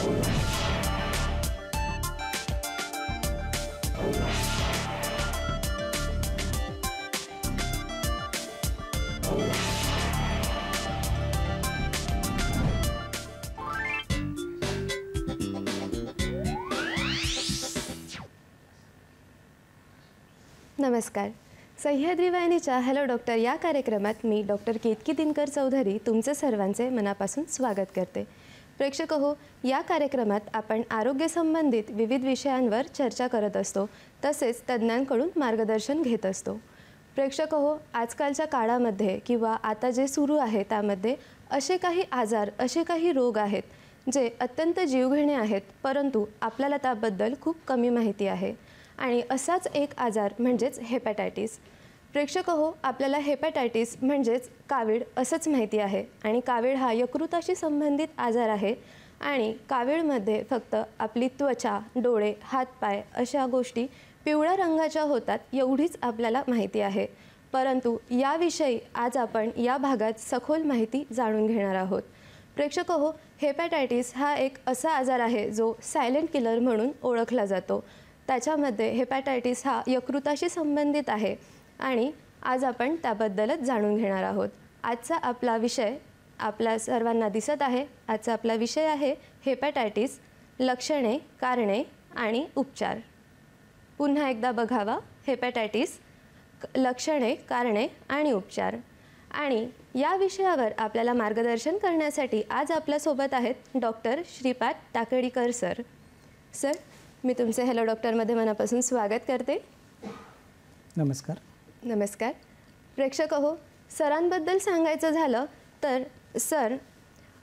नमस्कार. सह्याद्री वाहिनीच्या hello doctor या कार्यक्रमात मी डॉक्टर केतकी दिनकर चौधरी तुमचे सर्वांचे मनापासून स्वागत करते. प्रेक्षक हो, या कार्यक्रमात आपण आरोग्यसंबंधित विविध विषयांवर चर्चा करत असतो, तसेच तज्ज्ञांकडून मार्गदर्शन घेत असतो. प्रेक्षक हो, आजकालच्या काळामध्ये किंवा आता जे सुरू आहे त्यामध्ये असे काही आजार, असे काही रोग आहेत जे अत्यंत जीवघेणे आहेत, परंतु आपल्याला त्याबद्दल खूप कमी माहिती आहे. आणि असाच एक आजार म्हणजेच हेपॅटायटिस. प्रेक्षक हो, आपल्याला हेपॅटायटिस म्हणजेच कावीळ असंच माहिती आहे. आणि कावीळ हा यकृताशी संबंधित आजार आहे. आणि कावीळमध्ये फक्त आपली त्वचा, डोळे, हातपाय अशा गोष्टी पिवळ्या रंगाच्या होतात एवढीच आपल्याला माहिती आहे. परंतु याविषयी आज आपण या भागात सखोल माहिती जाणून घेणार आहोत. प्रेक्षक हो, हेपॅटायटिस हा एक असा आजार आहे जो सायलेंट किलर म्हणून ओळखला जातो. त्याच्यामध्ये हेपॅटायटिस हा यकृताशी संबंधित आहे आणि आज आपण त्याबद्दलच जाणून घेणार आहोत. आजचा आपला विषय आपल्या सर्वांना दिसत आहे. आजचा आपला विषय आहे हेपॅटायटिस, लक्षणे, कारणे आणि उपचार. पुन्हा एकदा बघावा, हेपॅटायटिस, लक्षणे, कारणे आणि उपचार. आणि या विषयावर आपल्याला मार्गदर्शन करण्यासाठी आज आपल्यासोबत आहेत डॉक्टर श्रीपाद टाकेडीकर सर. सर, मी तुमचे हॅलो डॉक्टरमध्ये मनापासून स्वागत करते. नमस्कार. नमस्कार. प्रेक्षक हो, सरांबद्दल सांगायचं झालं तर सर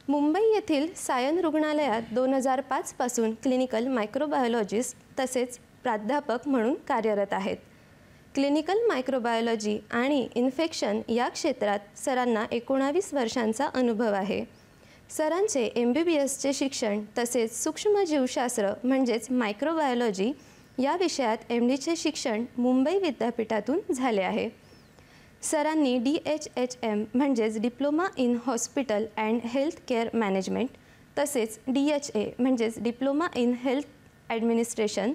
मुंबई येथील सायन रुग्णालयात 2005 पासून क्लिनिकल मायक्रोबायोलॉजिस्ट तसेच प्राध्यापक म्हणून कार्यरत आहेत. क्लिनिकल मायक्रोबायोलॉजी आणि इन्फेक्शन या क्षेत्रात सरांना 19 वर्षांचा अनुभव आहे. सरांचे MBBSचे शिक्षण तसेच सूक्ष्मजीवशास्त्र म्हणजेच मायक्रोबायोलॉजी या विषयात MDचे शिक्षण मुंबई विद्यापीठातून झाले आहे. सरांनी DHHM म्हणजेच diploma in hospital and health care management तसेच DHA म्हणजेच डिप्लोमा इन हेल्थ ॲडमिनिस्ट्रेशन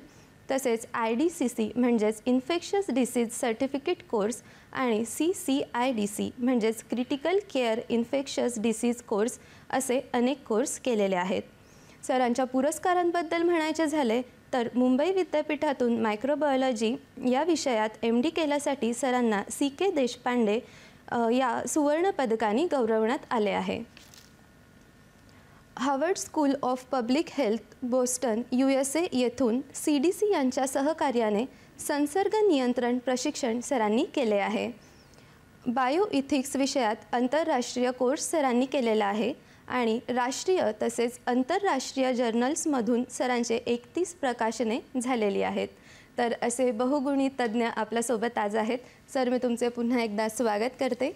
तसेच IDCC म्हणजेच इन्फेक्शस डिसीज सर्टिफिकेट कोर्स आणि CCIDC म्हणजेच critical care infectious disease course असे अनेक कोर्स केलेले आहेत. सरांच्या पुरस्कारांबद्दल म्हणायचे झाले तर मुंबई विद्यापीठातून मायक्रोबायोलॉजी या विषयात MD केल्यासाठी सरांना CK देशपांडे या सुवर्ण पदकाने गौरवण्यात आले आहे. Harvard school of public health Boston USA येथून CDC यांच्या सहकार्याने संसर्ग नियंत्रण प्रशिक्षण सरांनी केले आहे. बायोइथिक्स विषयात आंतरराष्ट्रीय कोर्स सरांनी केलेला आहे आणि राष्ट्रीय तसेच आंतरराष्ट्रीय जर्नल्समधून सरांचे 31 प्रकाशने झालेली आहेत. तर असे बहुगुणी तज्ज्ञ आपल्यासोबत आज आहेत. सर, मी तुमचे पुन्हा एकदा स्वागत करते.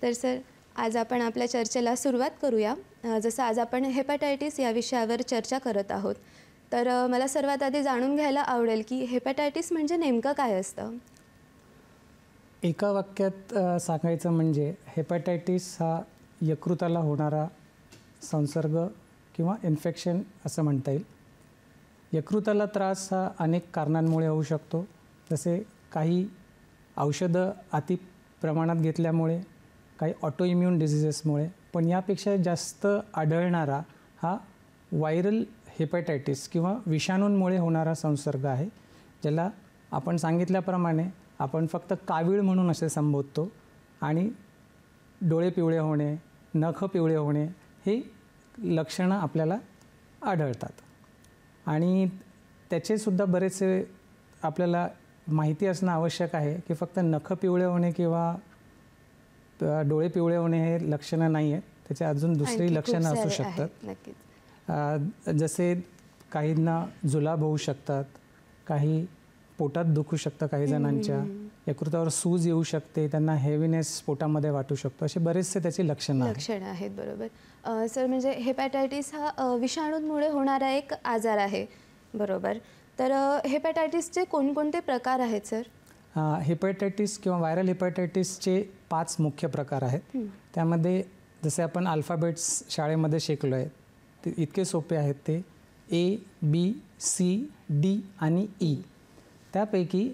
तर सर, आज आपण आपल्या चर्चेला सुरुवात करूया. जसं आज आपण हेपॅटायटिस या विषयावर चर्चा करत आहोत, तर मला सर्वात आधी जाणून घ्यायला आवडेल की हेपॅटायटिस म्हणजे नेमकं काय असतं? एका वाक्यात सांगायचं म्हणजे हेपॅटायटिस हा यकृताला होणारा संसर्ग किंवा इन्फेक्शन असं म्हणता येईल. यकृताला त्रास हा अनेक कारणांमुळे होऊ शकतो. जसे काही औषधं अति प्रमाणात घेतल्यामुळे, काही ऑटोइम्युन डिझिजेसमुळे, पण यापेक्षा जास्त आढळणारा हा व्हायरल हेपॅटायटिस किंवा विषाणूंमुळे होणारा संसर्ग आहे, ज्याला आपण सांगितल्याप्रमाणे आपण फक्त कावीळ म्हणून असे संबोधतो. आणि डोळे पिवळे होणे, नख पिवळे होणे हे लक्षणं आपल्याला आढळतात. आणि त्याचेसुद्धा बरेचसे आपल्याला माहिती असणं आवश्यक आहे की फक्त नख पिवळे होणे किंवा डोळे पिवळे होणे हे लक्षणं नाही आहेत, त्याचे अजून दुसरी लक्षणं असू शकतात. जसे काहींना जुलाब होऊ शकतात, काही पोटात दुखू शकतं, काही जणांच्या यकृतावर सूज येऊ शकते, त्यांना हेवीनेस पोटामध्ये वाटू शकतो, असे बरेचसे त्याची लक्षणं आहेत. बरोबर सर, म्हणजे हेपॅटायटिस हा विषाणूंमुळे होणारा एक आजार आहे, बरोबर. तर हेपॅटायटिसचे कोणकोणते प्रकार आहेत सर? हेपॅटायटिस किंवा व्हायरल हेपॅटायटिसचे 5 मुख्य प्रकार आहेत. त्यामध्ये जसे आपण अल्फाबेट्स शाळेमध्ये शिकलो आहे, ते इतके सोपे आहेत ते A, B, C, D आणि E. त्यापैकी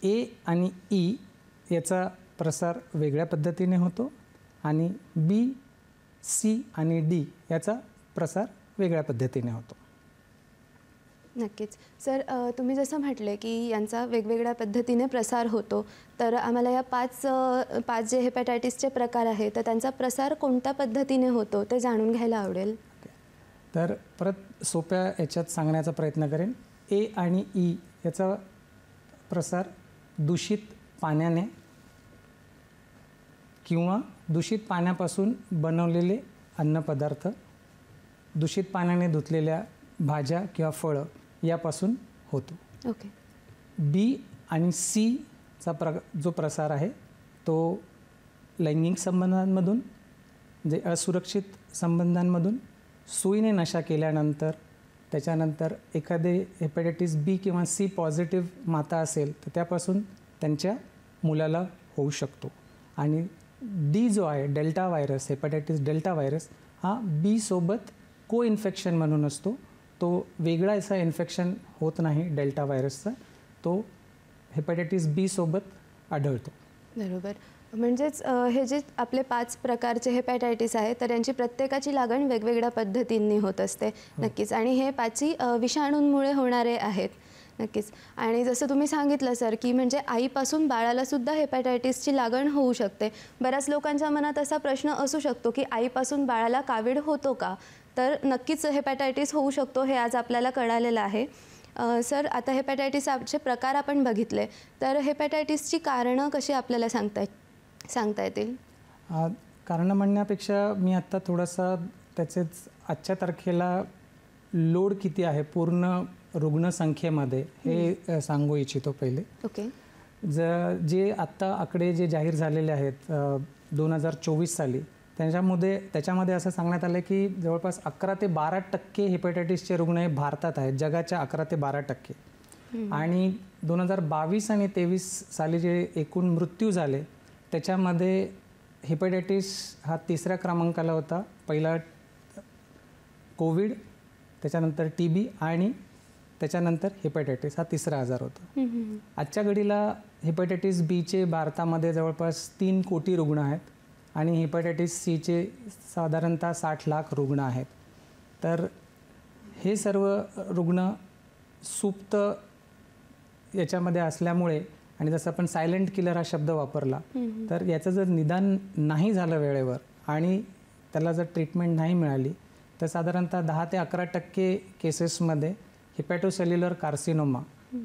A आणि E याचा प्रसार वेगळ्या पद्धतीने होतो आणि B, C आणि D याचा प्रसार वेगळ्या पद्धतीने होतो. नक्कीच. सर तुम्ही जसं म्हटले की यांचा वेगवेगळ्या पद्धतीने प्रसार होतो, तर आम्हाला या पाच जे हेपॅटायटिसचे प्रकार आहेत तर त्यांचा प्रसार कोणत्या पद्धतीने होतो ते जाणून घ्यायला आवडेल. तर परत सोप्या याच्यात सांगण्याचा प्रयत्न करेन. A आणि E याचा प्रसार दूषित पाण्याने किंवा दूषित पाण्यापासून बनवलेले अन्नपदार्थ, दूषित पाण्याने धुतलेल्या भाज्या किंवा फळं यापासून होतो. ओके. B आणि C चा जो प्रसार आहे तो लैंगिक संबंधांमधून, जे असुरक्षित संबंधांमधून, सुईने नशा केल्यानंतर, त्याच्यानंतर एखादे हेपॅटायटिस B किंवा C पॉझिटिव्ह माता असेल तर त्यापासून त्यांच्या मुलाला होऊ शकतो. आणि D जो आहे delta virus, hepatitis delta virus हा B सोबत को इन्फेक्शन म्हणून असतो. तो वेगळा असा इन्फेक्शन होत नाही डेल्टा व्हायरसचा, तो हेपॅटायटिस B सोबत आढळतो. बरोबर. म्हणजेच हे जे आपले 5 प्रकारचे हेपॅटायटिस आहेत तर यांची प्रत्येकाची लागण वेगवेगळ्या पद्धतींनी होत असते. नक्कीच. आणि हे 5ही विषाणूंमुळे होणारे आहेत. नक्कीच. आणि जसं तुम्ही सांगितलं सर की म्हणजे आईपासून बाळाला सुद्धा हेपॅटायटिसची लागण होऊ शकते. बऱ्याच लोकांच्या मनात असा प्रश्न असू शकतो की आईपासून बाळाला कावीळ होतो का? तर नक्कीच हेपॅटायटिस होऊ शकतो, हे आज आपल्याला कळालेलं आहे. सर आता हेपॅटायटिसचे प्रकार आपण बघितले, तर हेपॅटायटिसची कारणं कशी आपल्याला सांगता येतील? कारणं म्हणण्यापेक्षा मी आत्ता थोडासा त्याचेच आजच्या तारखेला लोड किती आहे पूर्ण रुग्णसंख्येमध्ये हे सांगू इच्छितो पहिले. ओके. जे आत्ता आकडे जे जाहीर झालेले आहेत 2024 साली, त्याच्यामध्ये असं सांगण्यात आलं की जवळपास 11 ते 12% हेपॅटायटिसचे रुग्ण हे भारतात आहेत, जगाच्या 11 ते 12%. आणि 2022 आणि 23 साली जे एकूण मृत्यू झाले त्याच्यामध्ये हेपॅटायटिस हा 3ऱ्या क्रमांकाला होता. पहिला कोविड, त्याच्यानंतर TB आणि त्याच्यानंतर हेपॅटायटिस हा 3रा आजार होता. आजच्या घडीला हेपॅटायटिस Bचे भारतामध्ये जवळपास 3 कोटी रुग्ण आहेत आणि हेपॅटायटिस Cचे साधारणतः 60 लाख रुग्ण आहेत. तर हे सर्व रुग्ण सुप्त याच्यामध्ये असल्यामुळे, आणि जसं आपण सायलेंट किलर हा शब्द वापरला, तर याचं जर निदान नाही झालं वेळेवर आणि त्याला जर ट्रीटमेंट नाही मिळाली तर साधारणतः 10 ते 11% केसेसमध्ये हेपॅटोसेल्युलर कार्सिनोमा,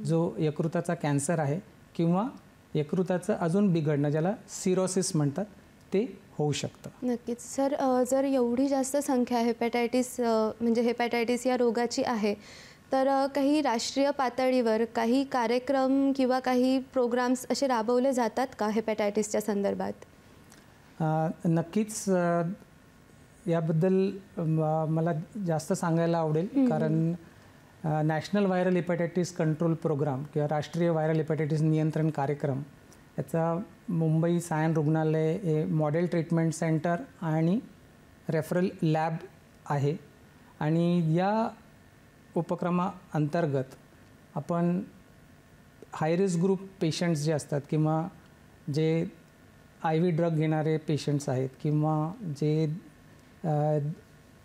जो यकृताचा कॅन्सर आहे किंवा यकृताचं अजून बिघडणं, ज्याला सिरोसिस म्हणतात, ते होऊ शकतं. नक्कीच. सर जर एवढी जास्त संख्या हेपॅटायटिस या रोगाची आहे, तर काही राष्ट्रीय पातळीवर काही कार्यक्रम किंवा काही प्रोग्राम्स असे राबवले जातात का हेपॅटायटिसच्या संदर्भात? नक्कीच. याबद्दल मला जास्त सांगायला आवडेल, कारण national viral hepatitis control programme किंवा राष्ट्रीय व्हायरल हेपॅटायटिस नियंत्रण कार्यक्रम याचा मुंबई सायन रुग्णालय हे मॉडेल ट्रीटमेंट सेंटर आणि रेफरल लॅब आहे. आणि या उपक्रमाअंतर्गत आपण हाय रिस्क ग्रुप पेशंट्स जे असतात किंवा जे IV ड्रग घेणारे पेशंट्स आहेत किंवा जे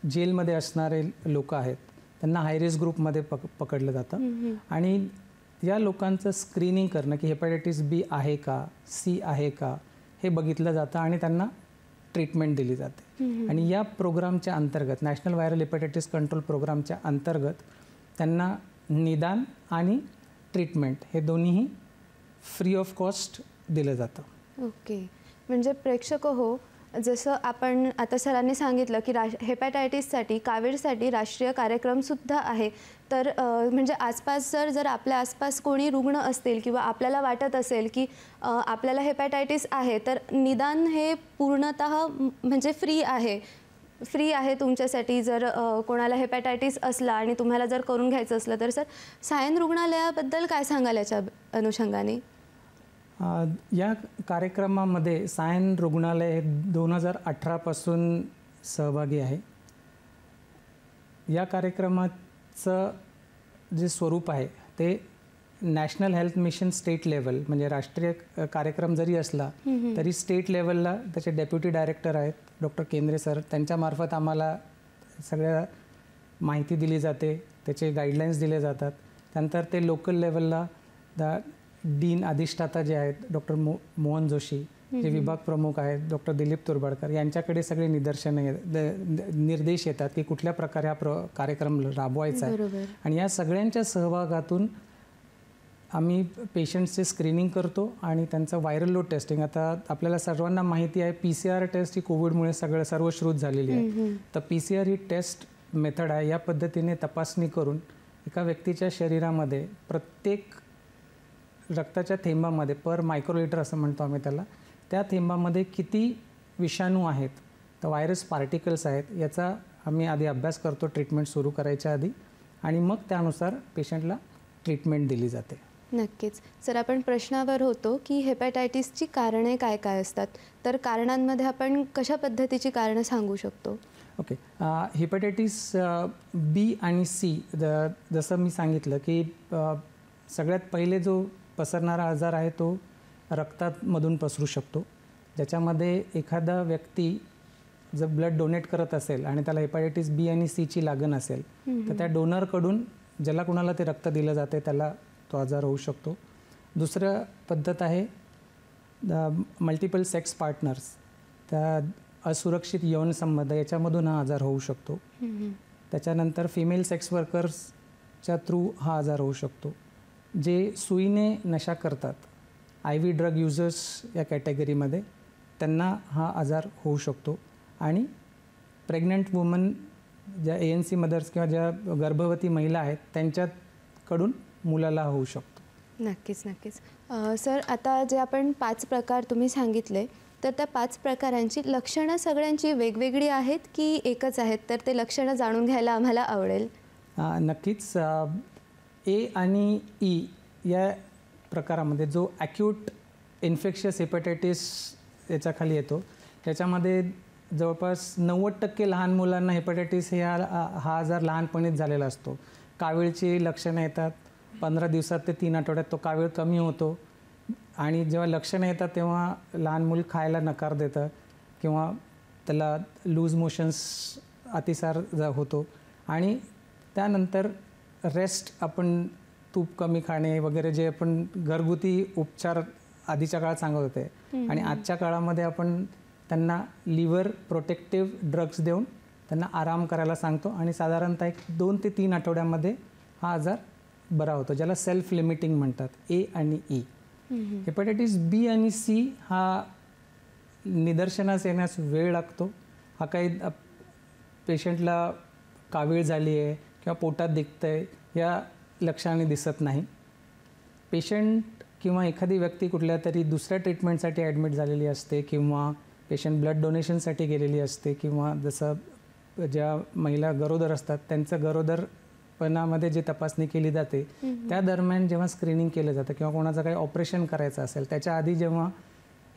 जेलमध्ये असणारे लोक आहेत, त्यांना हाय रिस्क ग्रुपमध्ये पकडलं जातं. आणि या लोकांचं स्क्रीनिंग करणं की हेपॅटायटिस B आहे का, C आहे का, हे बघितलं जातं आणि त्यांना ट्रीटमेंट दिली जाते. आणि या प्रोग्रामच्या अंतर्गत, नॅशनल व्हायरल हेपॅटायटिस कंट्रोल प्रोग्रामच्या अंतर्गत, त्यांना निदान आणि ट्रीटमेंट हे दोन्हीही फ्री ऑफ कॉस्ट दिलं जातं. ओके. म्हणजे प्रेक्षक हो, जसं आपण आता सरांनी सांगितलं की हेपॅटायटिससाठी, कावीळसाठी राष्ट्रीय कार्यक्रमसुद्धा आहे. तर म्हणजे आसपास जर आपल्या आसपास कोणी रुग्ण असतील किंवा आपल्याला वाटत असेल की आपल्याला हेपॅटायटिस आहे, तर निदान हे पूर्णतः म्हणजे फ्री आहे तुमच्यासाठी. जर कोणाला हेपॅटायटिस असला आणि तुम्हाला जर करून घ्यायचं असलं तर सर सायन रुग्णालयाबद्दल काय सांगाल याच्या अनुषंगाने? या कार्यक्रमामध्ये सायन रुग्णालय 2018 पासून सहभागी आहे. या कार्यक्रमाचं जे स्वरूप आहे ते national health mission state level म्हणजे राष्ट्रीय कार्यक्रम जरी असला तरी स्टेट लेवलला त्याचे डेप्युटी डायरेक्टर आहेत डॉक्टर केंद्रे सर, त्यांच्यामार्फत आम्हाला सगळ्या माहिती दिली जाते, त्याचे गाईडलाईन्स दिले जातात. त्यानंतर ते लोकल लेवलला डीन अधिष्ठाता जे आहेत डॉक्टर मोहन जोशी, जे विभाग प्रमुख आहेत डॉक्टर दिलीप तुरबाडकर, यांच्याकडे सगळे निर्देश येतात की कुठल्या प्रकारे हा कार्यक्रम राबवायचा आहे. आणि या सगळ्यांच्या सहभागातून आम्ही पेशंट्सचे स्क्रीनिंग करतो आणि त्यांचं व्हायरल लोड टेस्टिंग. आता आपल्याला सर्वांना माहिती आहे PCR टेस्ट ही कोविडमुळे सर्वश्रुत झालेली आहे. तर PCR ही टेस्ट मेथड आहे. या पद्धतीने तपासणी करून एका व्यक्तीच्या शरीरामध्ये प्रत्येक रक्ताच्या थेंबामध्ये पर मायक्रोलिटर असं म्हणतो आम्ही त्याला, त्या थेंबामध्ये किती विषाणू आहेत, तर व्हायरस पार्टिकल्स आहेत, याचा आम्ही आधी अभ्यास करतो ट्रीटमेंट सुरू करायच्या आधी, आणि मग त्यानुसार पेशंटला ट्रीटमेंट दिली जाते. नक्कीच सर, आपण प्रश्नावर होतो की हेपॅटायटिसची कारणे काय काय असतात, तर कारणांमध्ये आपण कशा पद्धतीची कारणं सांगू शकतो? ओके, हेपॅटायटिस B आणि C जसं मी सांगितलं की सगळ्यात पहिले जो पसरणारा आजार आहे तो रक्तामधून पसरू शकतो, ज्याच्यामध्ये एखादा व्यक्ती जर ब्लड डोनेट करत असेल आणि त्याला हेपॅटायटिस B आणि C ची लागण असेल तर त्या डोनरकडून ज्याला कुणाला ते रक्त दिलं जाते त्याला तो आजार होऊ शकतो. दुसरं पद्धत आहे मल्टिपल सेक्स पार्टनर्स, त्या असुरक्षित यौन संबंध, याच्यामधून हा आजार होऊ शकतो. त्याच्यानंतर फिमेल सेक्स वर्कर्सच्या थ्रू हा आजार होऊ शकतो. जे सुईने नशा करतात, IV ड्रग युजर्स या कॅटेगरीमध्ये, त्यांना हा आजार होऊ शकतो. आणि प्रेग्नंट वुमन, ज्या ANC मदर्स किंवा ज्या गर्भवती महिला आहेत त्यांच्याकडून मुलाला होऊ शकतो. नक्कीच नक्कीच. सर, आता जे आपण 5 प्रकार तुम्ही सांगितले, तर त्या 5 प्रकारांची लक्षणं सगळ्यांची वेगवेगळी आहेत की एकच आहेत? तर ते लक्षणं जाणून घ्यायला आम्हाला आवडेल. नक्कीच. A आणि E या प्रकारामध्ये जो ॲक्यूट इन्फेक्शियस हेपॅटायटिस याच्याखाली येतो, त्याच्यामध्ये जवळपास 90% लहान मुलांना हेपॅटायटिस हा आजार लहानपणीच झालेला असतो. कावीळची लक्षणं येतात, 15 दिवसात ते 3 आठवड्यात तो कावीळ कमी होतो, आणि जेव्हा लक्षणं येतात तेव्हा लहान मूल खायला नकार देतं किंवा त्याला लूज मोशन्स अतिसार होतो. आणि त्यानंतर रेस्ट, आपण तूप कमी खाणे वगैरे जे आपण घरगुती उपचार आधीच्या काळात सांगत होते, आणि आजच्या काळामध्ये आपण त्यांना लिव्हर प्रोटेक्टिव्ह ड्रग्स देऊन त्यांना आराम करायला सांगतो, आणि साधारणतः 2 ते 3 आठवड्यामध्ये हा आजार बरा होतो, ज्याला सेल्फ लिमिटिंग म्हणतात. A आणि E. हेपॅटायटिस B आणि C हा निदर्शनास येण्यास वेळ लागतो. हा काही पेशंटला कावीळ झाली आहे किंवा पोटात दिसतं आहे या लक्षणाने दिसत नाही. पेशंट किंवा एखादी व्यक्ती कुठल्या तरी दुसऱ्या ट्रीटमेंटसाठी ॲडमिट झालेली असते, किंवा पेशंट ब्लड डोनेशनसाठी गेलेली असते, किंवा जसं ज्या महिला गरोदर असतात त्यांचं गरोदरपणामध्ये जे तपासणी केली जाते त्या दरम्यान जेव्हा स्क्रीनिंग केलं जातं, किंवा कोणाचं काही ऑपरेशन करायचं असेल त्याच्या आधी जेव्हा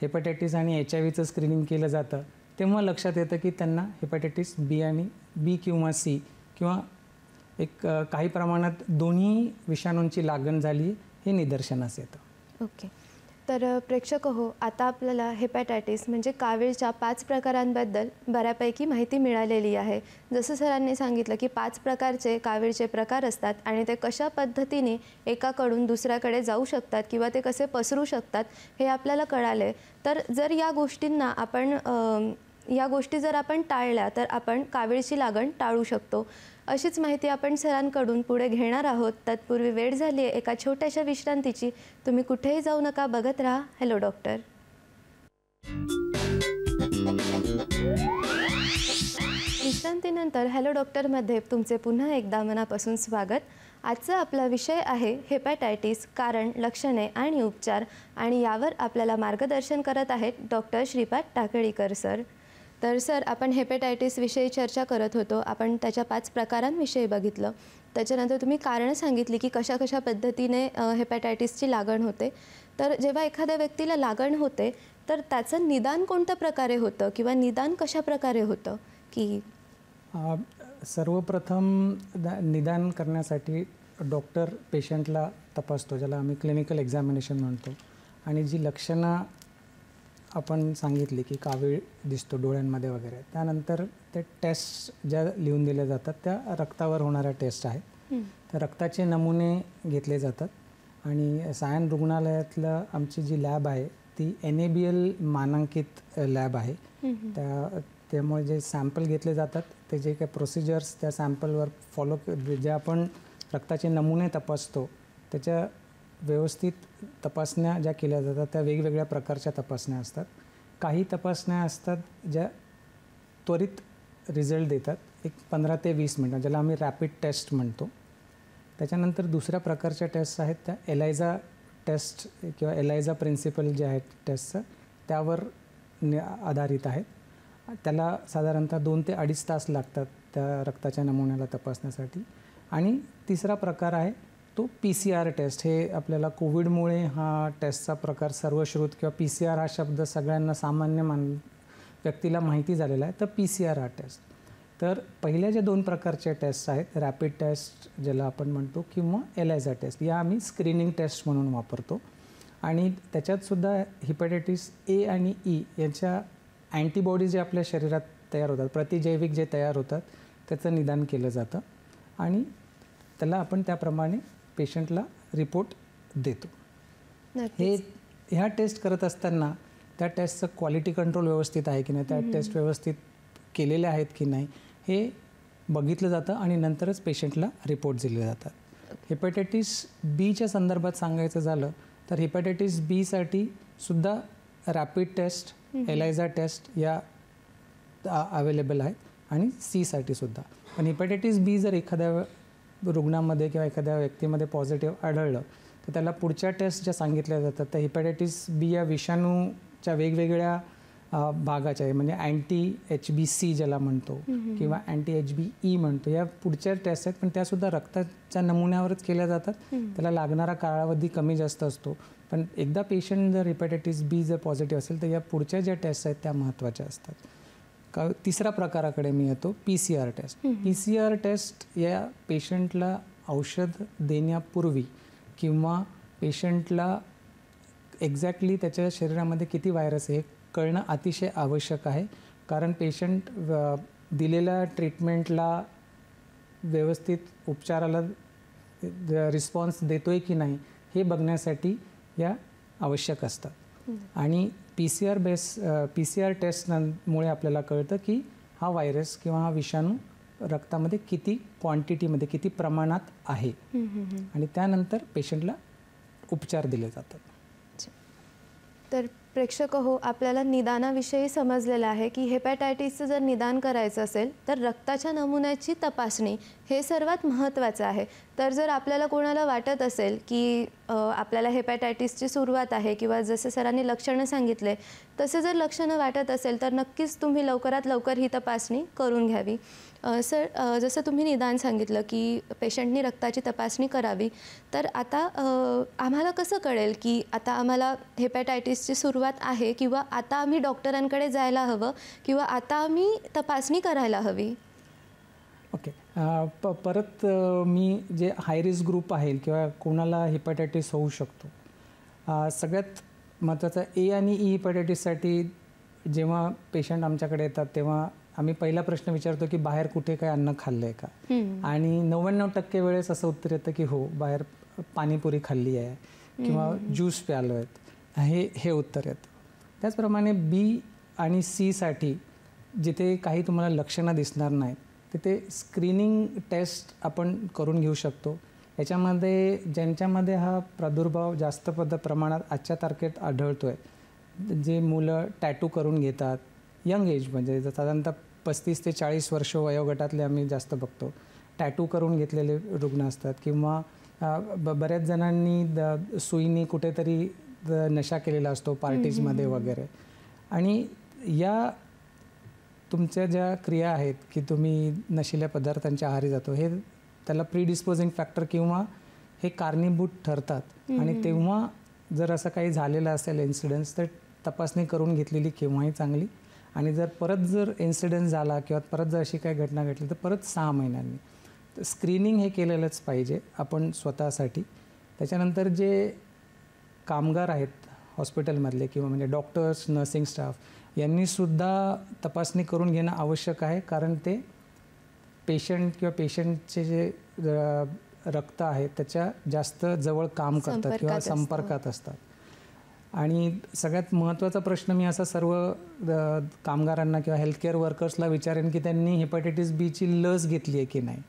हेपॅटायटिस आणि HIVचं स्क्रीनिंग केलं जातं, तेव्हा लक्षात येतं की त्यांना हेपॅटायटिस B किंवा C किंवा एक काही प्रमाणात दोन्ही विषाणूंची लागण झाली हे निदर्शनास येतं. ओके. तर प्रेक्षक हो, आता आपल्याला हेपॅटायटिस म्हणजे कावीळच्या 5 प्रकारांबद्दल बऱ्यापैकी माहिती मिळालेली आहे. जसं सरांनी सांगितलं की 5 प्रकारचे कावीळचे प्रकार असतात आणि ते कशा पद्धतीने एकाकडून दुसऱ्याकडे जाऊ शकतात किंवा ते कसे पसरू शकतात हे आपल्याला कळाले. तर जर या गोष्टी जर आपण टाळल्या तर आपण कावीळची लागण टाळू शकतो. अशीच माहिती आपण सरांकडून पुढे घेणार आहोत. तत्पूर्वी वेळ झाली आहे एका छोट्याशा विश्रांतीची. तुम्ही कुठेही जाऊ नका, बघत राहा हॅलो डॉक्टर. विश्रांतीनंतर हॅलो डॉक्टरमध्ये तुमचे पुन्हा एकदा मनापासून स्वागत. आजचा आपला विषय आहे हेपॅटायटिस, कारण, लक्षणे आणि उपचार, आणि यावर आपल्याला मार्गदर्शन करत आहेत डॉक्टर श्रीपाद टाकळीकर सर. तर सर, आपण हेपॅटायटिसविषयी चर्चा करत होतो. आपण त्याच्या 5 प्रकारांविषयी बघितलं. त्याच्यानंतर तुम्ही कारणं सांगितली की कशा कशा पद्धतीने हेपॅटायटिसची लागण होते. तर जेव्हा एखाद्या व्यक्तीला लागण होते तर त्याचं निदान कोणत्या प्रकारे होतं किंवा निदान कशा प्रकारे होतं की सर्वप्रथम निदान करण्यासाठी डॉक्टर पेशंटला तपासतो, ज्याला आम्ही क्लिनिकल एक्झामिनेशन म्हणतो. आणि जी लक्षणं आपण सांगितली की कावीळ दिसतो डोळ्यांमध्ये वगैरे, त्यानंतर ते टेस्ट ज्या लिहून दिल्या जातात त्या रक्तावर होणाऱ्या टेस्ट आहेत. तर रक्ताचे नमुने घेतले जातात आणि सायन रुग्णालयातलं आमची जी लॅब आहे ती NABL मानांकित लॅब आहे. त्यामुळे जे सॅम्पल घेतले जातात ते जे काही प्रोसिजर्स त्या सॅम्पलवर फॉलो, जे आपण रक्ताचे नमुने तपासतो त्याच्या व्यवस्थित तपासण्या ज्या केल्या जातात त्या वेगवेगळ्या प्रकारच्या तपासण्या असतात. काही तपासण्या असतात ज्या त्वरित रिझल्ट देतात, एक 15 ते 20 मिनटं, ज्याला आम्ही रॅपिड टेस्ट म्हणतो. त्याच्यानंतर दुसऱ्या प्रकारच्या टेस्ट आहेत त्या एलायझा टेस्ट किंवा एलायझा प्रिन्सिपल जे आहेत टेस्टचं त्यावर आधारित आहेत. त्याला साधारणतः 2 ते 2.5 तास लागतात त्या रक्ताच्या नमुन्याला तपासण्यासाठी. आणि तिसरा प्रकार आहे तो PCR टेस्ट. हे आपल्याला कोविडमुळे हा टेस्टचा प्रकार सर्वश्रुत किंवा PCR हा शब्द सगळ्यांना सामान्य व्यक्तीला माहिती झालेला आहे. तर PCR हा टेस्ट. तर पहिल्या ज्या 2 प्रकारच्या टेस्ट आहेत, रॅपिड टेस्ट ज्याला आपण म्हणतो किंवा एलायझा टेस्ट, या आम्ही स्क्रीनिंग टेस्ट म्हणून वापरतो. आणि त्याच्यातसुद्धा हेपॅटायटिस A आणि E यांच्या अँटीबॉडी जे आपल्या शरीरात तयार होतात, प्रतिजैविक जे तयार होतात त्याचं निदान केलं जातं आणि त्याला आपण त्याप्रमाणे पेशंटला रिपोर्ट देतो. ह्या टेस्ट करत असताना त्या टेस्टचं क्वालिटी कंट्रोल व्यवस्थित आहे की नाही, त्या टेस्ट व्यवस्थित केलेल्या आहेत की नाही हे बघितलं जातं आणि नंतरच पेशंटला रिपोर्ट दिले जातात. हेपॅटायटिस Bच्या संदर्भात सांगायचं झालं तर हेपॅटायटिस Bसाठी सुद्धा रॅपिड टेस्ट, एलायझा टेस्ट या अवेलेबल आहेत आणि Cसाठी सुद्धा. पण हेपॅटायटिस B जर एखाद्या रुग्णामध्ये किंवा एखाद्या व्यक्तीमध्ये पॉझिटिव्ह आढळलं तर त्याला पुढच्या टेस्ट ज्या सांगितल्या जातात त्या हेपॅटायटिस B या विषाणूच्या वेगवेगळ्या भागाच्या आहे, म्हणजे anti-HBC ज्याला म्हणतो किंवा anti-HBE म्हणतो, या पुढच्या टेस्ट आहेत. पण त्यासुद्धा रक्ताच्या नमुन्यावरच केल्या जातात. त्याला लागणारा कालावधी कमी जास्त असतो. पण एकदा पेशंट जर हेपॅटायटिस B जर पॉझिटिव्ह असेल तर या पुढच्या ज्या टेस्ट आहेत त्या महत्त्वाच्या असतात. तिसरा प्रकाराकडे मी येतो, PCR टेस्ट. PCR टेस्ट या पेशंटला औषध देण्यापूर्वी किंवा पेशंटला एक्झॅक्टली त्याच्या शरीरामध्ये किती व्हायरस आहे कळणं अतिशय आवश्यक आहे. कारण पेशंट दिलेल्या ट्रीटमेंटला व्यवस्थित उपचाराला रिस्पॉन्स देतो आहे की नाही हे बघण्यासाठी या आवश्यक असतात. आणि PCR टेस्टमुळे आपल्याला कळतं की हा व्हायरस किंवा हा विषाणू रक्तामध्ये किती क्वांटिटीमध्ये, किती प्रमाणात आहे आणि त्यानंतर पेशंटला उपचार दिले जातात. तर प्रेक्षक हो, आपल्याला निदानाविषयी समजलेलं आहे की हेपॅटायटिसचं जर निदान करायचं असेल तर रक्ताच्या नमुन्याची तपासणी हे सर्वात महत्त्वाचं आहे. तर जर आपल्याला कोणाला वाटत असेल की आपल्याला हेपॅटायटिसची सुरुवात आहे किंवा जसे सरांनी लक्षणं सांगितले तसे जर लक्षणं वाटत असेल तर नक्कीच तुम्ही लवकरात लवकर ही तपासणी करून घ्यावी. सर, जसं तुम्ही निदान सांगितलं की पेशंटनी रक्ताची तपासणी करावी, तर आता आम्हाला कसं कळेल की आता आम्हाला हेपॅटायटिसची सुरुवात आहे किंवा आता आम्ही डॉक्टरांकडे जायला हवं किंवा आता आम्ही तपासणी करायला हवी? ओके, परत मी जे हाय रिस्क ग्रुप आहे किंवा कोणाला हेपॅटायटिस होऊ शकतो, सगळ्यात महत्त्वाचं A आणि E हेपॅटायटिससाठी जेव्हा पेशंट आमच्याकडे येतात तेव्हा आम्ही पहिला प्रश्न विचारतो की बाहेर कुठे काय अन्न खाल्लं आहे का. आणि 99% वेळेस असं उत्तर येतं की हो, बाहेर पाणीपुरी खाल्ली आहे किंवा ज्यूस प्यालो आहेत, हे उत्तर येतं. त्याचप्रमाणे B आणि Cसाठी जिथे काही तुम्हाला लक्षणं दिसणार नाहीत तिथे स्क्रीनिंग टेस्ट आपण करून घेऊ शकतो. याच्यामध्ये ज्यांच्यामध्ये हा प्रादुर्भाव जास्त प्रमाणात आजच्या तारखेत आढळतो आहे, जे मुलं टॅटू करून घेतात यंग एज, म्हणजे साधारणतः 35 ते 40 वर्ष वयोगटातले आम्ही जास्त बघतो, टॅटू करून घेतलेले रुग्ण असतात किंवा बऱ्याच जणांनी सुईनी कुठेतरी नशा केलेला असतो पार्टीजमध्ये वगैरे. आणि या तुमच्या ज्या क्रिया आहेत की तुम्ही नशिल्या पदार्थांच्या आहारी जातो, हे त्याला प्रीडिस्पोजिंग फॅक्टर किंवा हे कारणीभूत ठरतात. आणि तेव्हा जर असं काही झालेलं असेल इन्सिडेंट्स तर तपासणी करून घेतलेली केव्हाही चांगली. आणि जर परत जर इन्सिडेंट झाला किंवा परत जर अशी काही घटना घडली तर परत 6 महिन्यांनी. तर स्क्रीनिंग हे केलेलंच पाहिजे आपण स्वतःसाठी. त्याच्यानंतर जे कामगार आहेत हॉस्पिटलमधले किंवा म्हणजे डॉक्टर्स, नर्सिंग स्टाफ यांनीसुद्धा तपासणी करून घेणं आवश्यक आहे, कारण ते पेशंट किंवा पेशंटचे जे रक्त आहे त्याच्या जास्त जवळ काम करतात किंवा संपर्कात असतात. आणि सगळ्यात महत्त्वाचा प्रश्न मी असा सर्व कामगारांना किंवा हेल्थकेअर वर्कर्सला विचारेन की त्यांनी हेपॅटायटिस बीची लस घेतली आहे की नाही.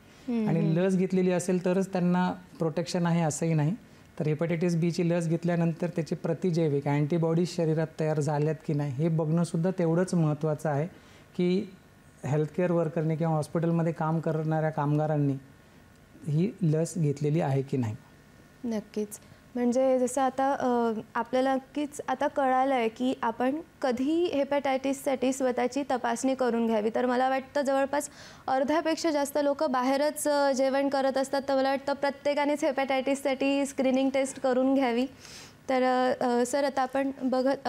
आणि लस घेतलेली असेल तरच त्यांना प्रोटेक्शन आहे असंही नाही. तर हेपॅटायटिस बीची लस घेतल्यानंतर त्याचे प्रतिजैविक अँटीबॉडीज शरीरात तयार झाल्यात की नाही हे बघणंसुद्धा तेवढंच महत्त्वाचं आहे की हेल्थकेअर वर्करने किंवा हॉस्पिटलमध्ये काम करणाऱ्या कामगारांनी ही लस घेतलेली आहे की नाही. नक्कीच. म्हणजे जसं आता आपल्याला नक्कीच आता कळालं आहे की आपण कधी हेपॅटायटिससाठी स्वतःची तपासणी करून घ्यावी. तर मला वाटतं जवळपास अर्ध्यापेक्षा जास्त लोक बाहेरच जेवण करत असतात. तर मला वाटतं प्रत्येकानेच हेपॅटायटिससाठी स्क्रीनिंग टेस्ट करून घ्यावी. तर सर आता आपण बघत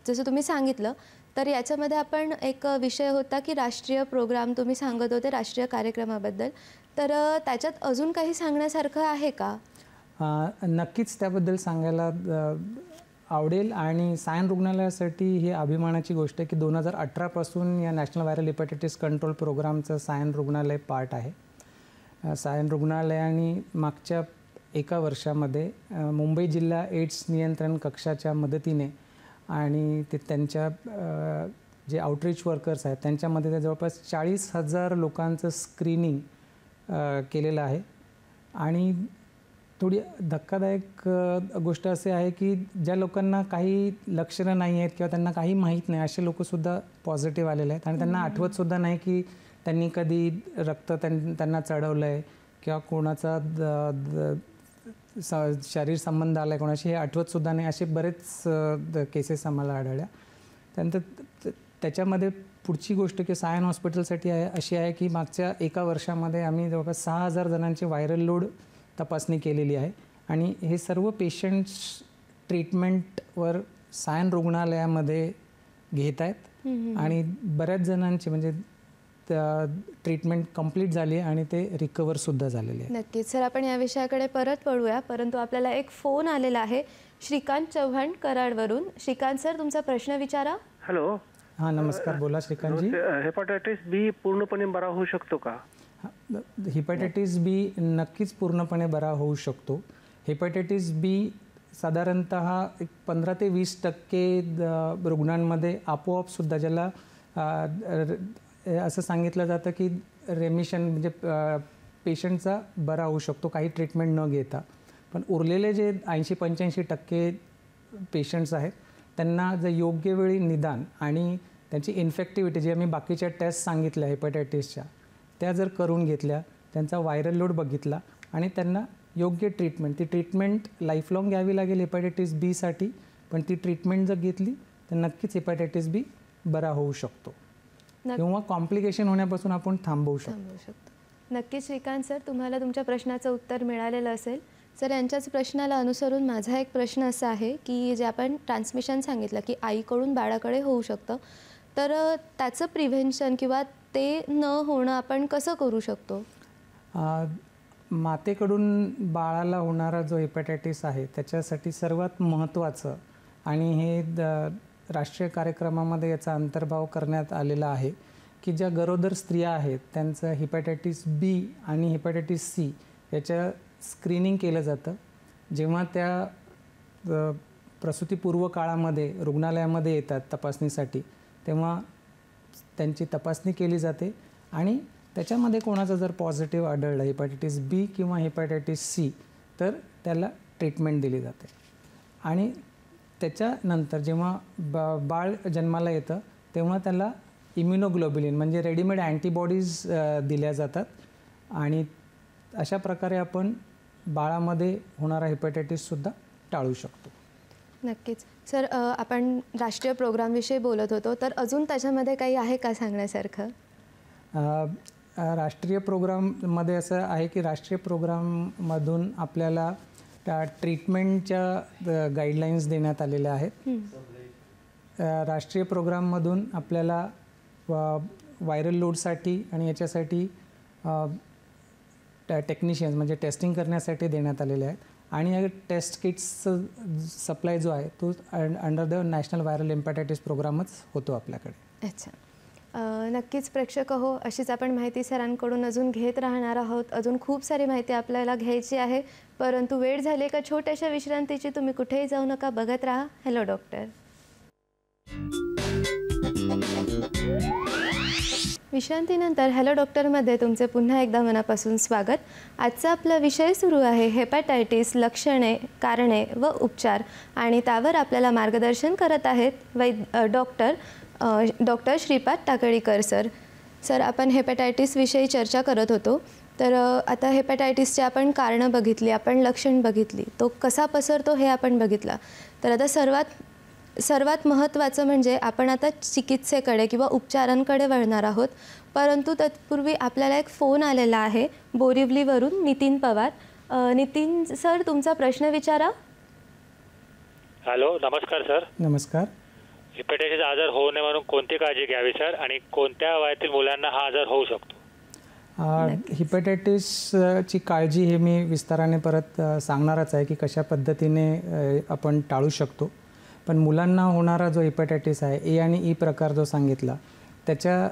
जसं तुम्ही सांगितलं तर याच्यामध्ये आपण एक विषय होता की राष्ट्रीय प्रोग्राम तुम्ही सांगत होते राष्ट्रीय कार्यक्रमाबद्दल. तर त्याच्यात अजून काही सांगण्यासारखं आहे का? नक्कीच त्याबद्दल सांगायला आवडेल. आणि सायन रुग्णालयासाठी ही अभिमानाची गोष्ट आहे की 2018 पासून या नॅशनल व्हायरल हेपॅटायटिस कंट्रोल प्रोग्रामचं सायन रुग्णालय पार्ट आहे. सायन रुग्णालयाने मागच्या एका वर्षामध्ये मुंबई जिल्हा एड्स नियंत्रण कक्षाच्या मदतीने आणि ते त्यांच्या जे आउटरीच वर्कर्स आहेत त्यांच्यामध्ये ते जवळपास 40,000 लोकांचं स्क्रीनिंग केलेलं आहे. आणि थोडी धक्कादायक गोष्ट असे आहे की ज्या लोकांना काही लक्षणं नाही आहेत किंवा त्यांना काही माहीत नाही असे लोकंसुद्धा पॉझिटिव्ह आलेले आहेत. आणि त्यांना आठवतसुद्धा नाही की त्यांनी कधी रक्त त्यांना चढवलं आहे किंवा कोणाचा शरीर संबंध आला आहे कोणाशी हे आठवतसुद्धा नाही. असे बरेच केसेस आम्हाला आढळल्या. त्यानंतर त्याच्यामध्ये पुढची गोष्ट की सायन हॉस्पिटलसाठी आहे अशी आहे की मागच्या एका वर्षामध्ये आम्ही जवळपास 6,000 जणांची व्हायरल लोड तपासणी केलेली आहे. आणि हे सर्व पेशंट्स ट्रीटमेंटवर सायन रुग्णालयामध्ये घेत आहेत. आणि बऱ्याच जणांची म्हणजे ट्रीटमेंट कंप्लीट झाली आणि ते रिकवरसुद्धा झालेले आहे. नक्कीच सर, आपण या विषयाकडे परत वळूया. परंतु आपल्याला एक फोन आलेला आहे श्रीकांत चव्हाण कराडवरून. श्रीकांत सर, तुमचा प्रश्न विचारा. हॅलो. हां, नमस्कार. बोला श्रीकांतजी. हेपॅटायटिस बी पूर्णपणे बरा होऊ शकतो का? हेपॅटायटिस बी नक्कीच पूर्णपणे बरा होऊ शकतो. हेपॅटायटिस बी साधारणतः 15 ते 20% रुग्णांमध्ये आपोआपसुद्धा, ज्याला असं सांगितलं जातं की रेमिशन म्हणजे पेशंटचा बरा होऊ शकतो काही ट्रीटमेंट न घेता. पण उरलेले जे 80-85% पेशंट्स आहेत त्यांना जर योग्य वेळी निदान आणि त्यांची इन्फेक्टिव्हिटी जी आम्ही बाकीच्या टेस्ट सांगितल्या हेपॅटायटिसच्या त्या जर करून घेतल्या, त्यांचा व्हायरल लोड बघितला आणि त्यांना योग्य ट्रीटमेंट, ती ट्रीटमेंट लाईफलाँग घ्यावी लागेल हेपॅटायटिस बीसाठी. पण ती ट्रीटमेंट जर घेतली तर नक्कीच हेपॅटायटिस बी बरा होऊ शकतो किंवा कॉम्प्लिकेशन होण्यापासून आपण थांबवू शकतो. नक्कीच श्रीकांत सर, तुम्हाला तुमच्या प्रश्नाचं उत्तर मिळालेलं असेल. सर, यांच्याच प्रश्नाला अनुसरून माझा एक प्रश्न असा आहे की जे आपण ट्रान्समिशन सांगितलं की आईकडून बाळाकडे होऊ शकतं, तर त्याचं प्रिव्हेन्शन किंवा ते न होणं आपण कसं करू शकतो? मातेकडून बाळाला होणारा जो हेपॅटायटिस आहे त्याच्यासाठी सर्वात महत्त्वाचं आणि हे राष्ट्रीय कार्यक्रमामध्ये याचा अंतर्भाव करण्यात आलेला आहे की ज्या गरोदर स्त्रिया आहेत त्यांचं हेपॅटायटिस बी आणि हेपॅटायटिस सी याच्या स्क्रीनिंग केलं जातं. जेव्हा त्या प्रसूतीपूर्व काळामध्ये रुग्णालयामध्ये येतात तपासणीसाठी तेव्हा त्यांची तपासणी केली जाते आणि त्याच्यामध्ये कोणाचं जर पॉझिटिव्ह आढळलं हेपॅटायटिस बी किंवा हेपॅटायटिस सी तर त्याला ट्रीटमेंट दिली जाते. आणि त्याच्यानंतर जेव्हा बाळ जन्माला येतं तेव्हा त्याला इम्युनोग्लोब्युलिन म्हणजे रेडीमेड अँटीबॉडीज दिल्या जातात आणि अशा प्रकारे आपण बाळामध्ये होणारा हेपॅटायटिससुद्धा टाळू शकतो. नक्कीच सर, आपण राष्ट्रीय प्रोग्रामविषयी बोलत होतो, तर अजून त्याच्यामध्ये काही आहे का सांगण्यासारखं? राष्ट्रीय प्रोग्राममध्ये असं आहे की राष्ट्रीय प्रोग्राममधून आपल्याला त्या ट्रीटमेंटच्या गाईडलाईन्स देण्यात आलेल्या आहेत. राष्ट्रीय प्रोग्राममधून आपल्याला व्हायरल लोडसाठी आणि याच्यासाठी टेक्निशियन्स म्हणजे टेस्टिंग करण्यासाठी देण्यात आलेले आहेत आणि या टेस्ट किट्सचं सप्लाय जो आहे तो under the national viral hepatitis प्रोग्रामच होतो आपल्याकडे. अच्छा. नक्कीच प्रेक्षक हो, अशीच आपण माहिती सरांकडून अजून घेत राहणार आहोत. अजून खूप सारी माहिती आपल्याला घ्यायची आहे, परंतु वेळ झाली एका छोट्याशा विश्रांतीची. तुम्ही कुठेही जाऊ नका, बघत राहा हॅलो डॉक्टर. विश्रांतीनंतर हॅलो डॉक्टरमध्ये तुमचे पुन्हा एकदा मनापासून स्वागत. आजचा आपला विषय सुरू आहे हेपॅटायटिस, लक्षणे, कारणे व उपचार, आणि त्यावर आपल्याला मार्गदर्शन करत आहेत डॉक्टर श्रीपाद टाकळीकर सर. सर, आपण हेपॅटायटिसविषयी चर्चा करत होतो. तर आता हेपॅटायटिसचे आपण कारणं बघितली, आपण लक्षण बघितली, तो कसा पसरतो हे आपण बघितलं. तर आता सर्वात महत्त्वाचं म्हणजे आपण आता चिकित्सेकडे किंवा उपचारांकडे वळणार आहोत. परंतु तत्पूर्वी आपल्याला एक फोन आलेला आहे बोरिवलीवरून, नितीन पवार. नितीन सर, तुमचा प्रश्न विचारा. हॅलो, नमस्कार सर. नमस्कार. हेपॅटायटिस आजार होऊ नये म्हणून कोणती काळजी घ्यावी सर, आणि कोणत्या वयातील मुलांना हा आजार होऊ शकतो? हेपॅटायटिसची काळजी हे मी विस्ताराने परत सांगणारच आहे की कशा पद्धतीने आपण टाळू शकतो. पण मुलांना होणारा जो हेपॅटायटिस आहे, ए आणि ई प्रकार जो सांगितला, त्याच्या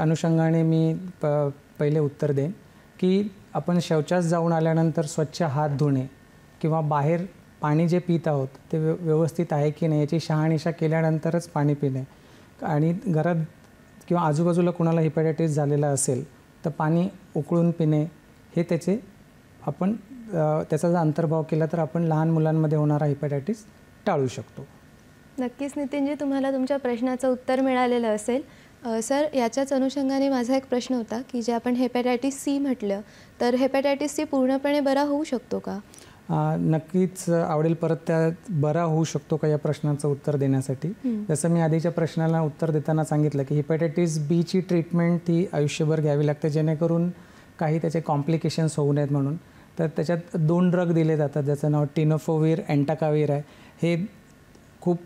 अनुषंगाने मी पहिले उत्तर देईन की आपण शौचास जाऊन आल्यानंतर स्वच्छ हात धुणे किंवा बाहेर पाणी जे पित आहोत ते व्यवस्थित आहे की नाही याची शहानिशा केल्यानंतरच पाणी पिणे, आणि घरात किंवा आजूबाजूला कुणाला हेपॅटायटिस झालेला असेल तर पाणी उकळून पिणे, हे आपण त्याचा जर अंतर्भाव केला तर आपण लहान मुलांमध्ये होणारा हेपॅटायटिस टाळू शकतो. नक्कीच नितीनजी, तुम्हाला तुमच्या प्रश्नाचं उत्तर मिळालेलं असेल. सर, याच्याच अनुषंगाने माझा एक प्रश्न होता की जे आपण हेपॅटायटिस सी म्हटलं, तर हेपॅटायटिस सी पूर्णपणे बरा होऊ शकतो का? नक्कीच आवडेल परत त्यात बरा होऊ शकतो का या प्रश्नाचं उत्तर देण्यासाठी. जसं मी आधीच्या प्रश्नाला उत्तर देताना सांगितलं की हेपॅटायटिस बीची ट्रीटमेंट ही आयुष्यभर घ्यावी लागते जेणेकरून काही त्याचे कॉम्प्लिकेशन्स होऊ नयेत म्हणून. तर त्याच्यात 2 ड्रग दिले जातात, ज्याचं नाव टेनोफोविर, एंटाकाविर आहे. हे खूप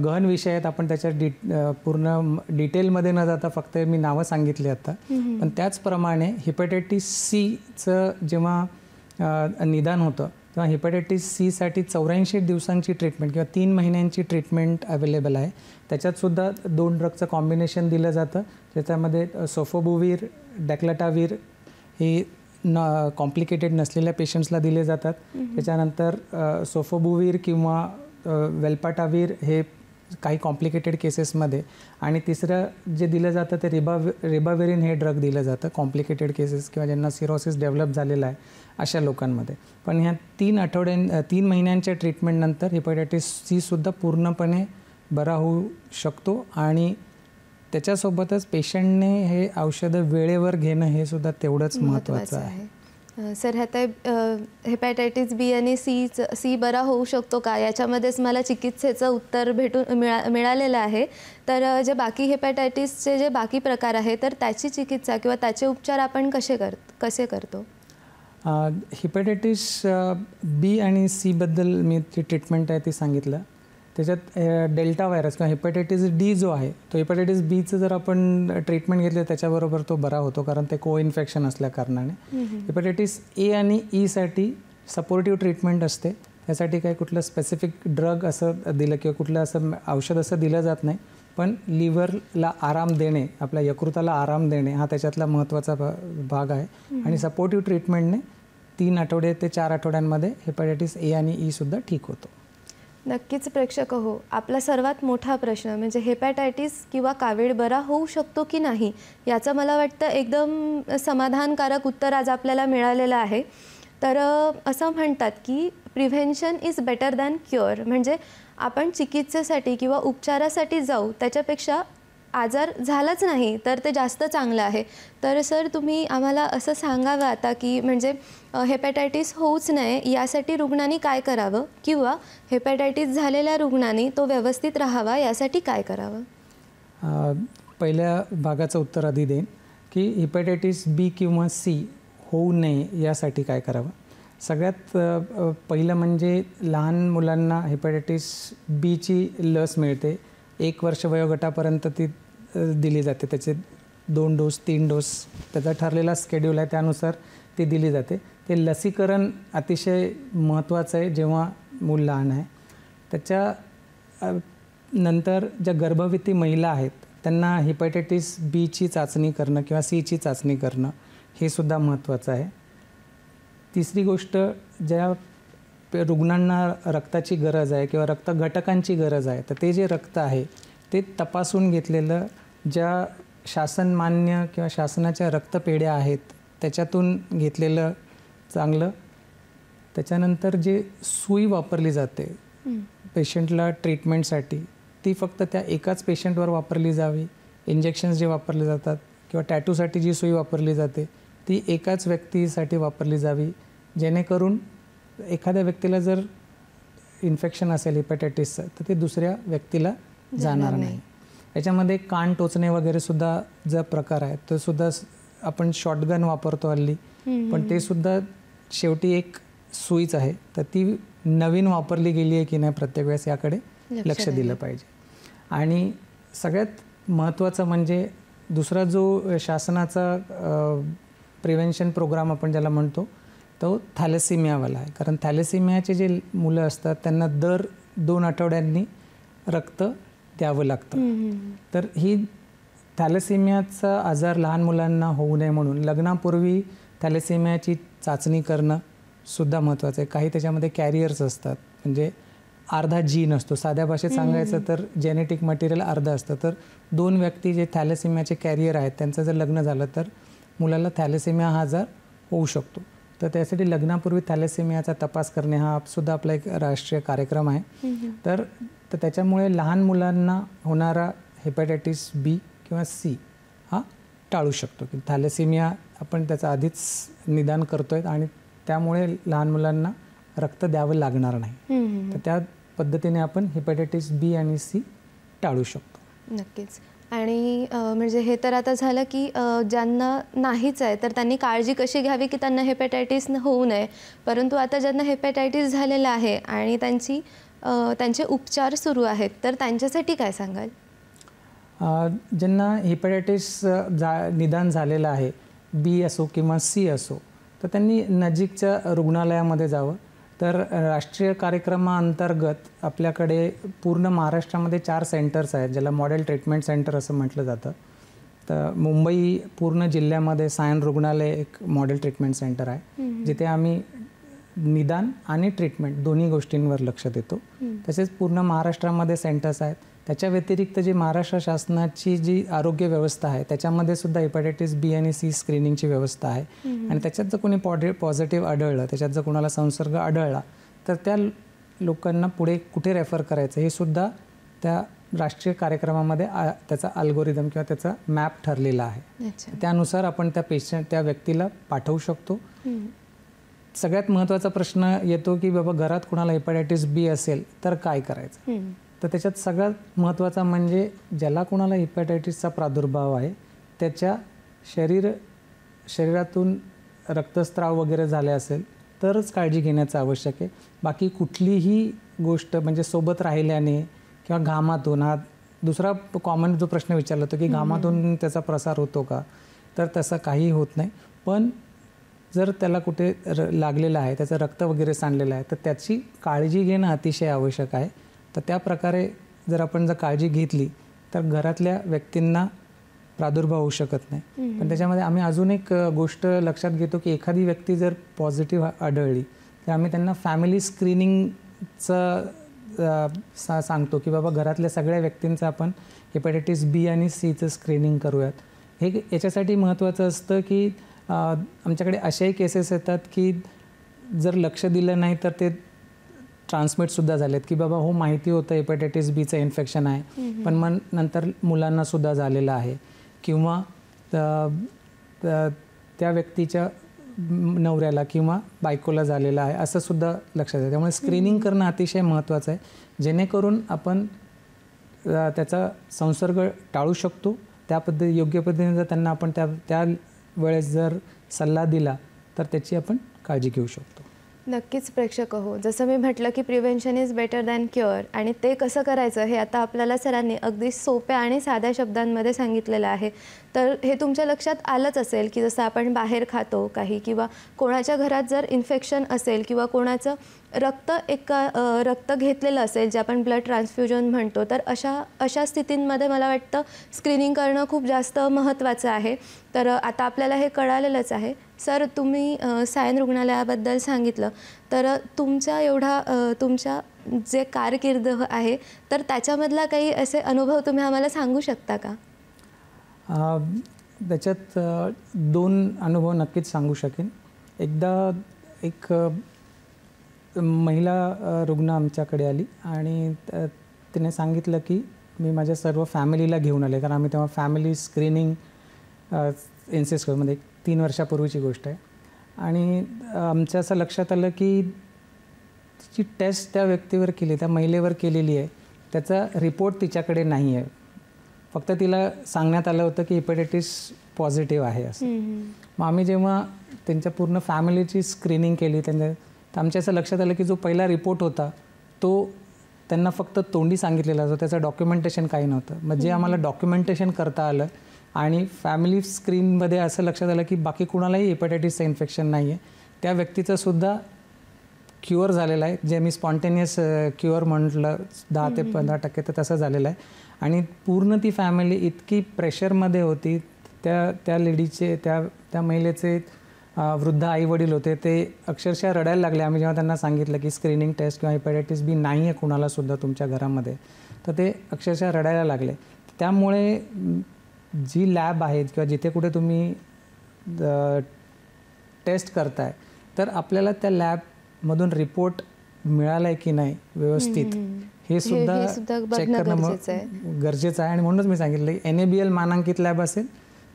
गहन विषय आहेत, आपण त्याच्या पूर्ण डिटेलमध्ये न जाता फक्त मी नावं सांगितली आता. पण त्याचप्रमाणे हेपॅटायटिस सीचं जेव्हा निदान होतं तेव्हा हेपॅटायटिस सीसाठी 84 दिवसांची ट्रीटमेंट किंवा 3 महिन्यांची ट्रीटमेंट अवेलेबल आहे. त्याच्यातसुद्धा 2 ड्रगचं कॉम्बिनेशन दिलं जातं, ज्याच्यामध्ये सोफोबुवीर, डॅक्लटावीर हे कॉम्प्लिकेटेड नसलेल्या पेशंट्सला दिले जातात. त्याच्यानंतर सोफोबुवीर किंवा वेल्पाटावीर हे काही कॉम्प्लिकेटेड केसेसमध्ये, आणि तिसरं जे दिलं जातं ते रिबाविरिन हे ड्रग दिलं जातं कॉम्प्लिकेटेड केसेस किंवा ज्यांना सिरोसिस डेव्हलप झालेला आहे अशा लोकांमध्ये. पण ह्या 3 महिन्यांच्या ट्रीटमेंटनंतर हेपॅटायटिस सीसुद्धा पूर्णपणे बरा होऊ शकतो, आणि त्याच्यासोबतच पेशंटने हे औषधं वेळेवर घेणं हे सुद्धा तेवढंच महत्त्वाचं आहे. सर, ह्यात हेपॅटायटिस बी आणि सी बरा होऊ शकतो का, याच्यामध्येच मला चिकित्सेचं उत्तर मिळालेलं आहे. तर जे बाकी हेपॅटायटिसचे जे बाकी प्रकार आहे तर त्याची चिकित्सा किंवा त्याचे उपचार आपण कसे करतो? हेपॅटायटिस बी आणि सीबद्दल मी जी ट्रीटमेंट आहे ती सांगितलं. त्याच्यात डेल्टा व्हायरस किंवा हेपॅटायटिस डी जो आहे तो हेपॅटायटिस बीचं जर आपण ट्रीटमेंट घेतलं त्याच्याबरोबर तो बरा होतो, कारण ते को इन्फेक्शन असल्या कारणाने. हेपॅटायटिस ए आणि ईसाठी सपोर्टिव्ह ट्रीटमेंट असते. त्यासाठी काही कुठलं स्पेसिफिक ड्रग असं दिलं किंवा कुठलं असं औषध असं दिलं जात नाही, पण लिव्हरला आराम देणे, आपल्या यकृताला आराम देणे हा त्याच्यातला महत्त्वाचा भाग आहे. आणि सपोर्टिव्ह ट्रीटमेंटने 3 आठवडे ते 4 आठवड्यांमध्ये हेपॅटायटिस ए आणि ईसुद्धा ठीक होतो. नक्कीच प्रेक्षक हो, आपला सर्वात मोठा प्रश्न म्हणजे हेपॅटायटिस किंवा कावीळ बरा होऊ शकतो की नाही, याचं मला वाटतं एकदम समाधानकारक उत्तर आज आपल्याला मिळालेलं आहे. तर असं म्हणतात की prevention is better than cure, म्हणजे आपण चिकित्सेसाठी किंवा उपचारासाठी जाऊ त्याच्यापेक्षा आजार झालाच नाही तर ते जास्त चांगलं आहे. तर सर, तुम्ही आम्हाला असं सांगावं आता की म्हणजे हेपॅटायटिस होऊच नये यासाठी रुग्णांनी काय करावं, किंवा हेपॅटायटिस झालेल्या रुग्णांनी तो व्यवस्थित राहावा यासाठी काय करावं? पहिल्या भागाचं उत्तर आधी देईन की हेपॅटायटिस बी किंवा सी होऊ नये यासाठी काय करावं. सगळ्यात पहिलं म्हणजे लहान मुलांना हेपॅटायटिस बीची लस मिळते. 1 वर्ष वयोगटापर्यंत ती दिली जाते. त्याचे 2 डोस 3 डोस त्याचा ठरलेला शेड्यूल आहे, त्यानुसार ती दिली जाते. ते लसीकरण अतिशय महत्त्वाचं आहे जेव्हा मूल लहान आहे. त्याच्या नंतर ज्या गर्भवती महिला आहेत त्यांना हेपॅटायटिस बीची चाचणी करणं किंवा सीची चाचणी करणं हे सुद्धा महत्त्वाचं आहे. तिसरी गोष्ट, ज्या रुग्णांना रक्ताची गरज आहे किंवा रक्त घटकांची गरज आहे, तर ते जे रक्त आहे ते तपासून घेतलेलं, ज्या शासनमान्य किंवा शासनाच्या रक्तपेढ्या आहेत त्याच्यातून घेतलेलं चांगलं. त्याच्यानंतर जे सुई वापरली जाते पेशंटला ट्रीटमेंटसाठी, ती फक्त त्या एकाच पेशंटवर वापरली जावी. इंजेक्शन्स जे वापरले जातात किंवा टॅटूसाठी जी सुई वापरली जाते ती एकाच व्यक्तीसाठी वापरली जावी, जेणेकरून एखाद्या व्यक्तीला जर इन्फेक्शन असेल हेपॅटायटिसचं तर ते दुसऱ्या व्यक्तीला जाणार नाही. याच्यामध्ये कान टोचणे वगैरे सुद्धा जो प्रकार आहे तो सुद्धा आपण शॉटगन वापरतो हल्ली, पण ते सुद्धा शेवटी एक सुईच आहे, तर ती नवीन वापरली गेली आहे की नाही प्रत्येक वेळेस याकडे लक्ष दिलं पाहिजे. आणि सगळ्यात महत्त्वाचं म्हणजे दुसरा जो शासनाचा प्रिव्हेन्शन प्रोग्राम आपण ज्याला म्हणतो तो थॅलेसिमियावाला आहे. कारण थॅलेसिमियाचे जे मुलं असतात त्यांना दर 2 आठवड्यांनी रक्त द्यावं लागतं. तर ही थॅलेसिमियाचा आजार लहान मुलांना होऊ नये म्हणून लग्नापूर्वी थॅलेसिमियाची चाचणी करणं सुद्धा महत्त्वाचं आहे. काही त्याच्यामध्ये कॅरियर्स असतात, म्हणजे अर्धा जीन असतो. साध्या भाषेत सांगायचं तर जेनेटिक मटेरियल अर्धं असतं. तर 2 व्यक्ती जे थॅलेसिमियाचे कॅरियर आहेत त्यांचं जर लग्न झालं तर मुलाला थॅलेसिमिया हा आजार होऊ शकतो. तर त्यासाठी लग्नापूर्वी थॅलेसिमियाचा तपास करणे हा सुद्धा आपला एक राष्ट्रीय कार्यक्रम आहे. तर त्याच्यामुळे लहान मुलांना होणारा हेपॅटायटिस बी किंवा सी हा टाळू शकतो. की थॅलेसिमिया आपण त्याचं आधीच निदान करतोय आणि त्यामुळे लहान मुलांना रक्त द्यावं लागणार नाही. तर त्या पद्धतीने आपण हेपॅटायटिस बी आणि सी टाळू शकतो. नक्कीच. आणि म्हणजे हे तर आता झालं की ज्यांना नाहीच आहे तर त्यांनी काळजी कशी घ्यावी की त्यांना हेपॅटायटिस होऊ नये. परंतु आता ज्यांना हेपॅटायटिस झालेलं आहे आणि त्यांचे उपचार सुरू आहेत तर त्यांच्यासाठी काय सांगाल? ज्यांना हेपॅटायटिस निदान झालेलं आहे, बी असो किंवा सी असो, तर त्यांनी नजीकच्या रुग्णालयामध्ये जावं. तर राष्ट्रीय कार्यक्रमाअंतर्गत आपल्याकडे पूर्ण महाराष्ट्रामध्ये 4 सेंटर्स आहेत ज्याला मॉडेल ट्रीटमेंट सेंटर असं म्हटलं जातं. तर मुंबई पूर्ण जिल्ह्यामध्ये सायन रुग्णालय एक मॉडेल ट्रीटमेंट सेंटर आहे, जिथे आम्ही निदान आणि ट्रीटमेंट दोन्ही गोष्टींवर लक्ष देतो. तसेच पूर्ण महाराष्ट्रामध्ये सेंटर्स आहेत. त्याच्या व्यतिरिक्त जी महाराष्ट्र शासनाची जी आरोग्य व्यवस्था आहे त्याच्यामध्ये सुद्धा हेपॅटायटिस बी आणि सी स्क्रीनिंगची व्यवस्था आहे. आणि त्याच्यात जर कोणी पॉझिटिव्ह आढळलं, त्याच्यात जर कोणाला संसर्ग आढळला तर त्या लोकांना पुढे कुठे रेफर करायचं हे सुद्धा त्या राष्ट्रीय कार्यक्रमामध्ये त्याचा अल्गोरिदम किंवा त्याचा मॅप ठरलेला आहे. त्यानुसार आपण त्या व्यक्तीला पाठवू शकतो. सगळ्यात महत्त्वाचा प्रश्न येतो की बाबा घरात कोणाला हेपॅटायटिस बी असेल तर काय करायचं. तर त्याच्यात सगळ्यात महत्त्वाचा म्हणजे ज्याला कोणाला हेपॅटायटिसचा प्रादुर्भाव आहे त्याच्या शरीरातून रक्तस्राव वगैरे झाले असेल तरच काळजी घेण्याचं आवश्यक आहे. बाकी कुठलीही गोष्ट म्हणजे सोबत राहिल्याने किंवा घामातून, हा दुसरा कॉमन जो प्रश्न विचारला होता की घामातून त्याचा प्रसार होतो का, तर तसं काही होत नाही. पण जर त्याला कुठे लागलेलं आहे, त्याचं रक्त वगैरे सांडलेलं आहे तर त्याची काळजी घेणं अतिशय आवश्यक आहे. तर त्या प्रकारे जर आपण काळजी घेतली तर घरातल्या व्यक्तींना प्रादुर्भाव होऊ शकत नाही. पण त्याच्यामध्ये आम्ही अजून एक गोष्ट लक्षात घेतो की एखादी व्यक्ती जर पॉझिटिव्ह आढळली तर आम्ही त्यांना फॅमिली स्क्रीनिंगचं सांगतो की बाबा घरातल्या सगळ्या व्यक्तींचं आपण हेपॅटायटिस बी आणि सीचं स्क्रीनिंग करूयात. हे याच्यासाठी महत्त्वाचं असतं की आमच्याकडे अशाही केसेस येतात की जर लक्ष दिलं नाही तर ते ट्रान्समिटसुद्धा झालेत की बाबा हो माहिती होतं हेपॅटायटिस बीचं इन्फेक्शन आहे, पण मग नंतर मुलांनासुद्धा झालेलं आहे किंवा त्या व्यक्तीच्या नवऱ्याला किंवा बायकोला झालेलं आहे असं सुद्धा लक्षात येतं. त्यामुळे स्क्रीनिंग करणं अतिशय महत्त्वाचं आहे जेणेकरून आपण त्याचा संसर्ग टाळू शकतो. योग्य पद्धतीने जर त्यांना आपण त्या वेळेस जर सल्ला दिला तर त्याची आपण काळजी घेऊ शकतो. नक्कीच प्रेक्षक हो, जसं मी म्हटलं की prevention is better than cure, आणि ते कसं करायचं हे आता आपल्याला सरांनी अगदी सोप्या आणि साध्या शब्दांमध्ये सांगितलेलं आहे. तर हे तुमच्या लक्षात आलंच असेल की जसं आपण बाहेर खातो काही, किंवा कोणाच्या घरात जर इन्फेक्शन असेल किंवा कोणाचं रक्त घेतलेलं असेल, जे आपण ब्लड ट्रान्सफ्युजन म्हणतो, तर अशा स्थितींमध्ये मला वाटतं स्क्रीनिंग करणं खूप जास्त महत्त्वाचं आहे. तर आता आपल्याला हे कळालेलंच आहे. सर, तुम्ही सायन रुग्णालयाबद्दल सांगितलं, तर तुमच्या जे कारकीर्द आहे तर त्याच्यामधला काही असे अनुभव तुम्ही आम्हाला सांगू शकता का? त्याच्यात 2 अनुभव नक्कीच सांगू शकेन. एकदा एक महिला रुग्ण आमच्याकडे आली आणि तिने सांगितलं की मी माझ्या सर्व फॅमिलीला घेऊन आले, कारण आम्ही तेव्हा फॅमिली स्क्रीनिंग इन्सिस्ट करू, म्हणजे 3 वर्षापूर्वीची गोष्ट आहे. आणि आमच्या असं लक्षात आलं की तिची टेस्ट त्या व्यक्तीवर केली, त्या महिलेवर केलेली आहे, त्याचा रिपोर्ट तिच्याकडे नाही आहे. फक्त तिला सांगण्यात आलं होतं की हेपॅटायटिस पॉझिटिव्ह आहे असं. मग आम्ही जेव्हा त्यांच्या पूर्ण फॅमिलीची स्क्रीनिंग केली तर आमच्या असं लक्षात आलं की जो पहिला रिपोर्ट होता तो त्यांना फक्त तोंडी सांगितलेला होता, त्याचं डॉक्युमेंटेशन काही नव्हतं. मग जे आम्हाला डॉक्युमेंटेशन करता आलं आणि फॅमिली स्क्रीनमध्ये असं लक्षात आलं की बाकी कुणालाही हेपॅटायटिसचं इन्फेक्शन नाही आहे, त्या व्यक्तीचंसुद्धा क्युअर झालेलं आहे, जे मी स्पॉन्टेनियस क्युअर म्हटलं 10 ते 15%, तर तसं झालेलं आहे. आणि पूर्ण ती फॅमिली इतकी प्रेशरमध्ये होती, त्या लेडीचे त्या महिलेचे वृद्ध आईवडील होते, ते अक्षरशः रडायला लागले आम्ही जेव्हा त्यांना सांगितलं की स्क्रीनिंग टेस्ट किंवा हेपॅटायटिस बी नाही आहे कुणालासुद्धा तुमच्या घरामध्ये, तर ते अक्षरशः रडायला लागले. त्यामुळे जी लॅब आहेत किंवा जिथे कुठे तुम्ही टेस्ट करताय, तर आपल्याला त्या लॅबमधून रिपोर्ट मिळाला आहे की नाही व्यवस्थित हे सुद्धा चेक करणं गरजेचं आहे. आणि म्हणूनच मी सांगितलं की NABL मानांकित लॅब असेल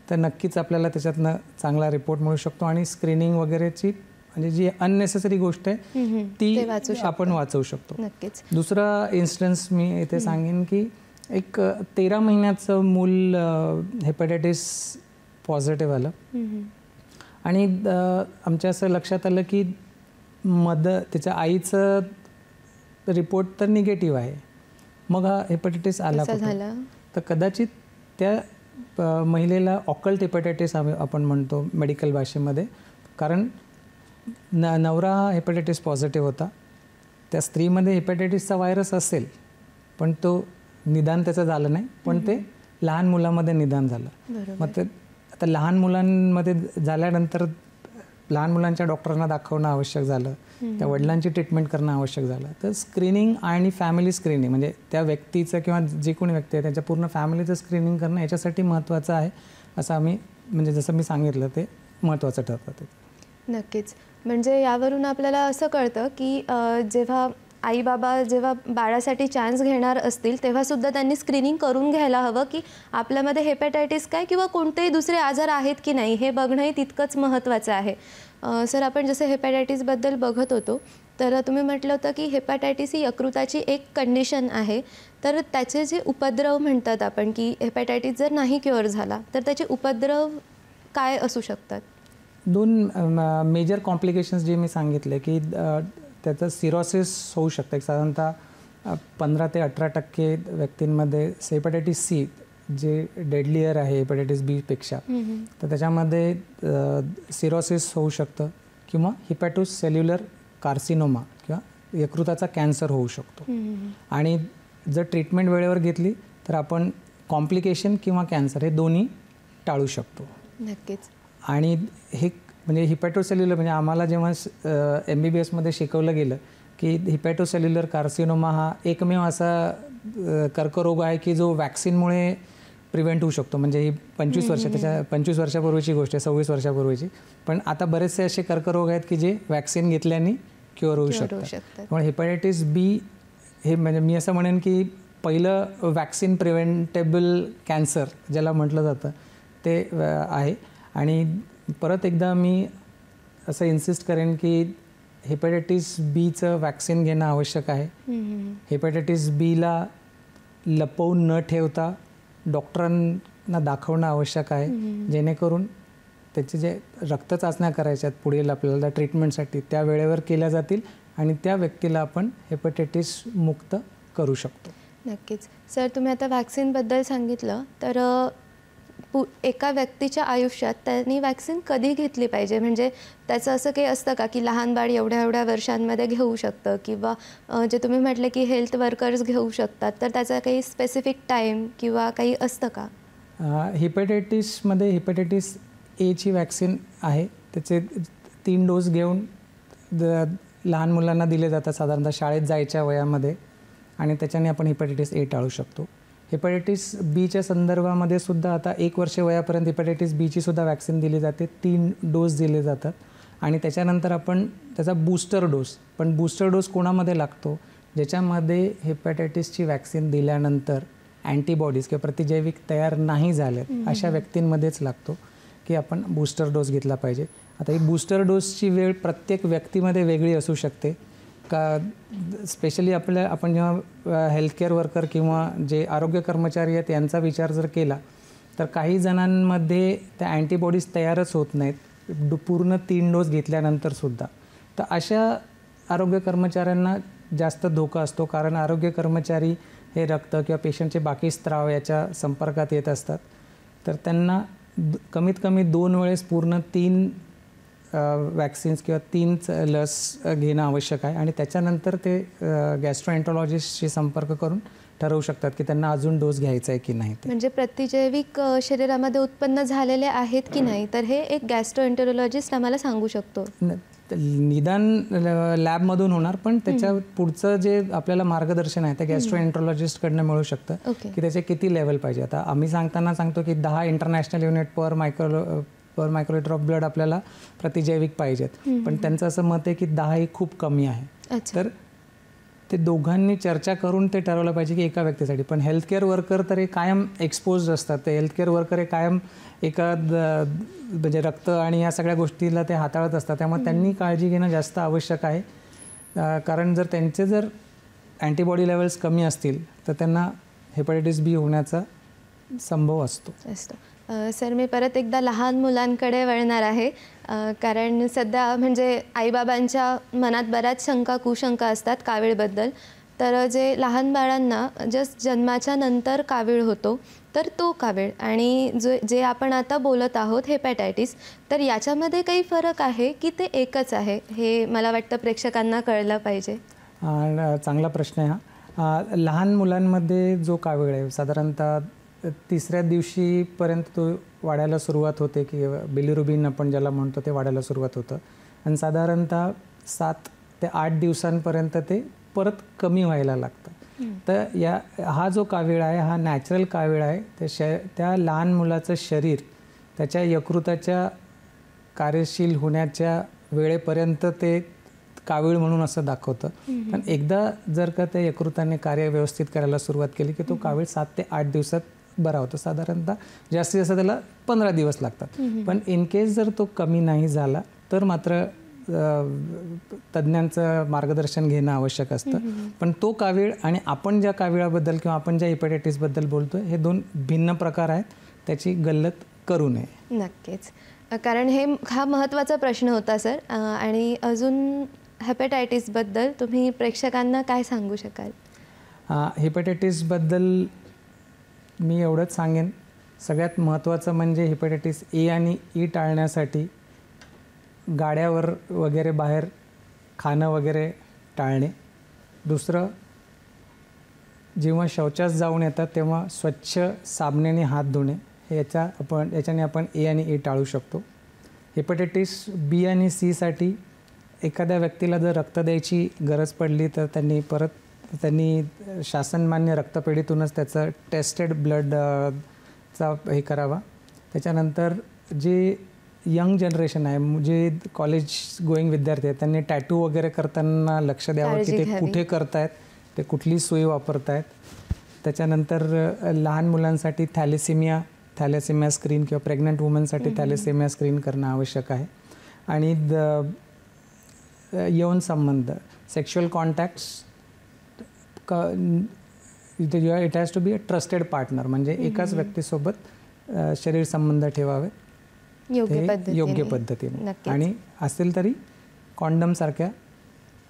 तर नक्कीच आपल्याला त्याच्यातनं चांगला रिपोर्ट मिळू शकतो आणि स्क्रीनिंग वगैरेची म्हणजे जी अननेसेसरी गोष्ट आहे ती आपण वाचवू शकतो. नक्कीच. दुसरा इन्स्टन्स मी इथे सांगेन की एक 13 महिन्याचं मूल हेपॅटायटिस पॉझिटिव्ह आलं आणि आमच्या असं लक्षात आलं की त्याच्या आईचं रिपोर्ट तर निगेटिव्ह आहे. मग हा हेपॅटायटिस आला तर कदाचित त्या महिलेला ऑकल्ट हेपॅटायटिस आपण म्हणतो मेडिकल भाषेमध्ये, कारण नवरा हा हेपॅटायटिस पॉझिटिव्ह होता, त्या स्त्रीमध्ये हेपॅटायटिसचा व्हायरस असेल पण तो निदान त्याचं झालं नाही, पण ते लहान मुलामध्ये निदान झालं. मग ते आता लहान मुलांमध्ये झाल्यानंतर लहान मुलांच्या डॉक्टरांना दाखवणं आवश्यक झालं, त्या वडिलांची ट्रीटमेंट करणं आवश्यक झालं. तर स्क्रीनिंग आणि फॅमिली स्क्रीनिंग म्हणजे त्या व्यक्तीचं किंवा जे कोणी व्यक्ती आहे त्यांच्या पूर्ण फॅमिलीचं स्क्रीनिंग करणं याच्यासाठी महत्त्वाचं आहे, असं आम्ही म्हणजे जसं मी सांगितलं ते महत्त्वाचं ठरतं ते. नक्कीच. म्हणजे यावरून आपल्याला असं कळतं की जेव्हा आई बाबा जेव्हा बाळासाठी चान्स घेणार असतील तेव्हासुद्धा त्यांनी स्क्रीनिंग करून घ्यायला हवं की आपल्यामध्ये हेपॅटायटिस काय किंवा कोणतेही दुसरे आजार आहेत की नाही हे बघणंही तितकंच महत्त्वाचं आहे. सर, आपण जसं हेपॅटायटिसबद्दल बघत होतो तर तुम्ही म्हटलं होतं की हेपॅटायटिस ही यकृताची एक कंडिशन आहे, तर त्याचे जे उपद्रव म्हणतात आपण की हेपॅटायटिस जर नाही क्युअर झाला तर त्याचे उपद्रव काय असू शकतात? 2 मेजर कॉम्प्लिकेशन्स जे मी सांगितले की त्याचं सिरोसिस होऊ शकतं. एक साधारणतः 15 ते 18% व्यक्तींमध्ये हेपॅटायटिस C जे डेडलियर आहे हेपॅटायटिस Bपेक्षा, तर त्याच्यामध्ये सिरोसिस होऊ शकतं किंवा हिपॅटोसेल्युलर कार्सिनोमा किंवा यकृताचा कॅन्सर होऊ शकतो. आणि जर ट्रीटमेंट वेळेवर घेतली तर आपण कॉम्प्लिकेशन किंवा कॅन्सर हे दोन्ही टाळू शकतो. नक्कीच. आणि हे म्हणजे हिपॅटोसेल्युलर म्हणजे आम्हाला जेव्हा MBBSमध्ये शिकवलं गेलं की हिपॅटोसेल्युलर कार्सिनोमा हा एकमेव असा कर्करोग आहे की जो वॅक्सिनमुळे प्रिव्हेंट होऊ शकतो. म्हणजे ही 25 वर्षापूर्वीची गोष्ट आहे, 26 वर्षापूर्वीची. पण आता बरेचसे असे कर्करोग आहेत की जे वॅक्सिन घेतल्याने क्युअर होऊ शकतात. त्यामुळे हेपॅटायटिस B हे म्हणजे मी असं म्हणेन की पहिलं वॅक्सिन प्रिव्हेंटेबल कॅन्सर ज्याला म्हटलं जातं ते आहे. आणि परत एकदा मी असं इन्सिस्ट करेन की हेपॅटायटिस Bचं वॅक्सिन घेणं आवश्यक आहे. हेपॅटायटिस Bला लपवून न ठेवता डॉक्टरांना दाखवणं आवश्यक आहे, जेणेकरून त्याचे जे रक्त चाचण्या करायच्या आहेत पुढील आपल्याला ट्रीटमेंटसाठी त्या वेळेवर केल्या जातील आणि त्या व्यक्तीला आपण हेपॅटायटिस मुक्त करू शकतो. नक्कीच. सर, तुम्ही आता व्हॅक्सिनबद्दल सांगितलं, तर एका व्यक्तीच्या आयुष्यात त्यांनी व्हॅक्सिन कधी घेतली पाहिजे? म्हणजे त्याचं असं काही असतं का की लहान बाळ एवढ्या एवढ्या वर्षांमध्ये घेऊ शकतं, किंवा जे तुम्ही म्हटले की हेल्थ वर्कर्स घेऊ शकतात, तर त्याचा काही स्पेसिफिक टाईम किंवा काही असतं का? हेपॅटायटिसमध्ये हेपॅटायटिस एची व्हॅक्सिन आहे. त्याचे 3 डोस घेऊन लहान मुलांना दिले जातात साधारणतः शाळेत जायच्या वयामध्ये, आणि त्याच्याने आपण हेपॅटायटिस ए टाळू शकतो. हेपॅटायटिस बीच्या संदर्भामध्ये सुद्धा आता 1 वर्ष वयापर्यंत हेपॅटायटिस बीची सुद्धा व्हॅक्सिन दिली जाते. 3 डोस दिले जातात आणि त्याच्यानंतर आपण त्याचा बूस्टर डोस, पण बूस्टर डोस कोणामध्ये लागतो? ज्याच्यामध्ये हेपॅटायटिसची व्हॅक्सिन दिल्यानंतर अँटीबॉडीज किंवा प्रतिजैविक तयार नाही झाले अशा व्यक्तींमध्येच लागतो की आपण बूस्टर डोस घेतला पाहिजे. आता ही बूस्टर डोसची वेळ प्रत्येक व्यक्तीमध्ये वेगळी असू शकते का. स्पेशली आपण जेव्हा हेल्थकेअर वर्कर किंवा जे आरोग्य कर्मचारी आहेत यांचा विचार जर केला तर काही जणांमध्ये त्या अँटीबॉडीज तयारच होत नाहीत पूर्ण 3 डोस घेतल्यानंतरसुद्धा. तर अशा आरोग्य कर्मचाऱ्यांना जास्त धोका असतो, कारण आरोग्य कर्मचारी हे रक्त किंवा पेशंटचे बाकी स्त्राव याच्या संपर्कात येत असतात. तर त्यांना कमीत कमी 2 वेळेस पूर्ण 3 वॅक्सिन्स किंवा 3 लस घेणं आवश्यक आहे आणि त्याच्यानंतर ते गॅस्ट्रोएंटरोलॉजिस्टशी संपर्क करून ठरवू शकतात की त्यांना अजून डोस घ्यायचा आहे की नाही. म्हणजे प्रतिजैविक शरीरामध्ये उत्पन्न झालेले आहेत की नाही, तर हे एक गॅस्ट्रोएंटरोलॉजिस्ट आम्हाला सांगू शकतो. निदान लॅबमधून होणार, पण त्याच्या पुढचं जे आपल्याला मार्गदर्शन आहे ते गॅस्ट्रोएंटरोलॉजिस्टकडनं मिळू शकतं की त्याचे किती लेवल पाहिजे. आता आम्ही सांगतो की 10 international unit per microlitre of blood आपल्याला प्रतिजैविक पाहिजेत, पण त्यांचं असं मत आहे की 10 ही खूप कमी आहे. तर ते दोघांनी चर्चा करून ते ठरवलं पाहिजे की एका व्यक्तीसाठी. पण हेल्थकेअर वर्कर तर हे कायम एक्सपोज असतात. ते हेल्थकेअर वर्कर हे कायम एका म्हणजे रक्त आणि या सगळ्या गोष्टीला ते हाताळत असतात. त्यामुळे त्यांनी काळजी घेणं जास्त आवश्यक आहे, कारण जर त्यांचे जर अँटीबॉडी लेवल्स कमी असतील तर त्यांना हेपॅटायटिस बी होण्याचा संभव असतो. सर, मी परत एकदा लहान मुलांकडे वळणार आहे, कारण सध्या म्हणजे आईबाबांच्या मनात बऱ्याच शंका कुशंका असतात कावीळबद्दल. तर जे लहान बाळांना जस्ट जन्माच्या नंतर कावीळ होतो, तर तो कावीळ आणि जे आपण आता बोलत आहोत हेपॅटायटिस, तर याच्यामध्ये काही फरक आहे की ते एकच आहे? हे मला वाटतं प्रेक्षकांना कळलं पाहिजे. चांगला प्रश्न आहे हा. लहान मुलांमध्ये जो कावीळ आहे साधारणतः 3ऱ्या दिवशीपर्यंत तो वाढायला सुरुवात होते, की बिलिरुबिन आपण ज्याला म्हणतो ते वाढायला सुरुवात होतं, आणि साधारणतः 7 ते 8 दिवसांपर्यंत ते परत कमी व्हायला लागतं. तर हा जो कावीळ आहे हा नॅचरल कावीळ आहे. त्या लहान मुलाचं शरीर त्याच्या यकृताच्या कार्यशील होण्याच्या वेळेपर्यंत ते कावीळ म्हणून असं दाखवतं. पण एकदा जर का त्या यकृताने कार्य व्यवस्थित करायला सुरुवात केली की तो कावीळ 7 ते 8 दिवसात बरा होतो. साधारणतः जास्तीत जास्त त्याला 15 दिवस लागतात. पण इन केस जर तो कमी नाही झाला तर मात्र तज्ज्ञांचं मार्गदर्शन घेणं आवश्यक असतं. पण तो कावीळ आणि आपण ज्या काविळाबद्दल किंवा आपण ज्या हेपॅटायटिसबद्दल बोलतो हे 2 भिन्न प्रकार आहेत. त्याची गल्लत करू नये. नक्कीच, कारण हा महत्त्वाचा प्रश्न होता सर. आणि अजून हेपॅटायटिसबद्दल तुम्ही प्रेक्षकांना काय सांगू शकाल? हेपॅटायटिसबद्दल मी एवढंच सांगेन, सगळ्यात महत्त्वाचं म्हणजे हेपॅटायटिस ए आणि ई टाळण्यासाठी गाड्यावर वगैरे बाहेर खाणं वगैरे टाळणे. दुसरं, जेव्हा शौचास जाऊन येतात तेव्हा स्वच्छ साबणाने हात धुणे. याच्याने आपण ए आणि ए टाळू शकतो. हेपॅटायटिस बी आणि सीसाठी एखाद्या व्यक्तीला जर रक्त द्यायची गरज पडली तर त्यांनी शासनमान्य रक्तपेढीतूनच त्याचं टेस्टेड ब्लडचा हे करावा. त्याच्यानंतर जे यंग जनरेशन आहे, जे कॉलेज गोईंग विद्यार्थी आहेत, त्यांनी टॅटू वगैरे करताना लक्ष द्यावं की ते कुठे करतायत, ते कुठली सोय वापरतायत. त्याच्यानंतर लहान मुलांसाठी थॅलेसेमिया स्क्रीन किंवा प्रेग्नंट वुमनसाठी थॅलेसेमिया स्क्रीन करणं आवश्यक आहे. आणि यौन संबंध, sexual contacts, it has to be a trusted partner, म्हणजे एकाच व्यक्तीसोबत शरीर संबंध ठेवावे. योग्य ते पद्धतीने. योग्य पद्धतीने नक्कीच. आणि असेल तरी कॉन्डमसारख्या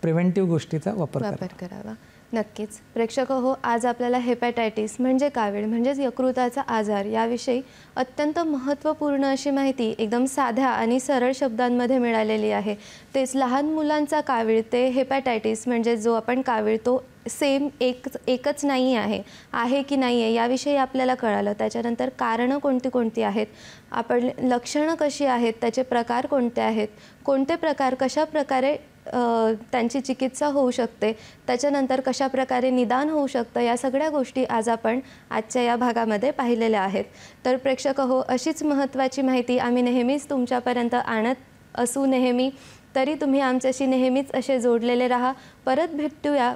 प्रिव्हेंटिव्ह गोष्टीचा वापर वापर करा. करावा. नक्कीच. प्रेक्षक हो, आज आपल्याला हेपॅटायटिस म्हणजे कावीळ म्हणजेच यकृताचा आजार याविषयी अत्यंत महत्त्वपूर्ण अशी माहिती एकदम साध्या आणि सरळ शब्दांमध्ये मिळालेली आहे. तेच लहान मुलांचा कावीळ ते हेपॅटायटिस म्हणजे जो आपण कावीळ तो सेम एकच नाही आहे की नाही आहे याविषयी आपल्याला कळालं. त्याच्यानंतर कारणं कोणती कोणती आहेत, आपण लक्षणं कशी आहेत, त्याचे प्रकार कोणते आहेत, कोणते प्रकार कशाप्रकारे त्यांची चिकित्सा होऊ शकते, त्याच्यानंतर कशाप्रकारे निदान होऊ शकतं, या सगळ्या गोष्टी आज आपण आजच्या या भागामध्ये पाहिलेल्या आहेत. तर प्रेक्षक हो, अशीच महत्त्वाची माहिती आम्ही नेहमीच तुमच्यापर्यंत आणत असू नेहमी. तरी तुम्ही आमच्याशी नेहमीच असे जोडलेले राहा. परत भेटूया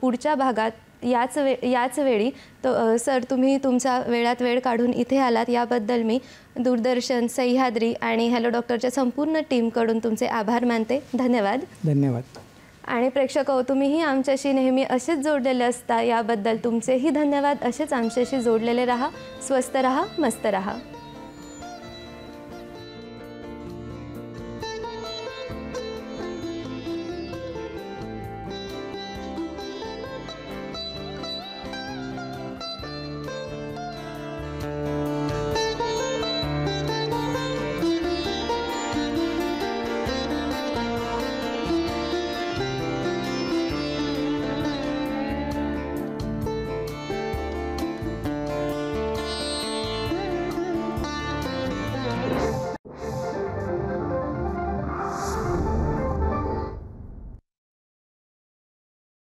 पुढच्या भागात याच वेळी. सर, तुम्ही तुमचा वेळात वेळ काढून इथे आलात याबद्दल मी दूरदर्शन, सह्याद्री आणि हॅलो डॉक्टरच्या संपूर्ण टीमकडून तुमचे आभार मानते. धन्यवाद. धन्यवाद. आणि प्रेक्षक हो, तुम्हीही आमच्याशी नेहमी असेच जोडलेले असता याबद्दल तुमचेही धन्यवाद. असेच आमच्याशी जोडलेले राहा. स्वस्थ राहा, मस्त राहा.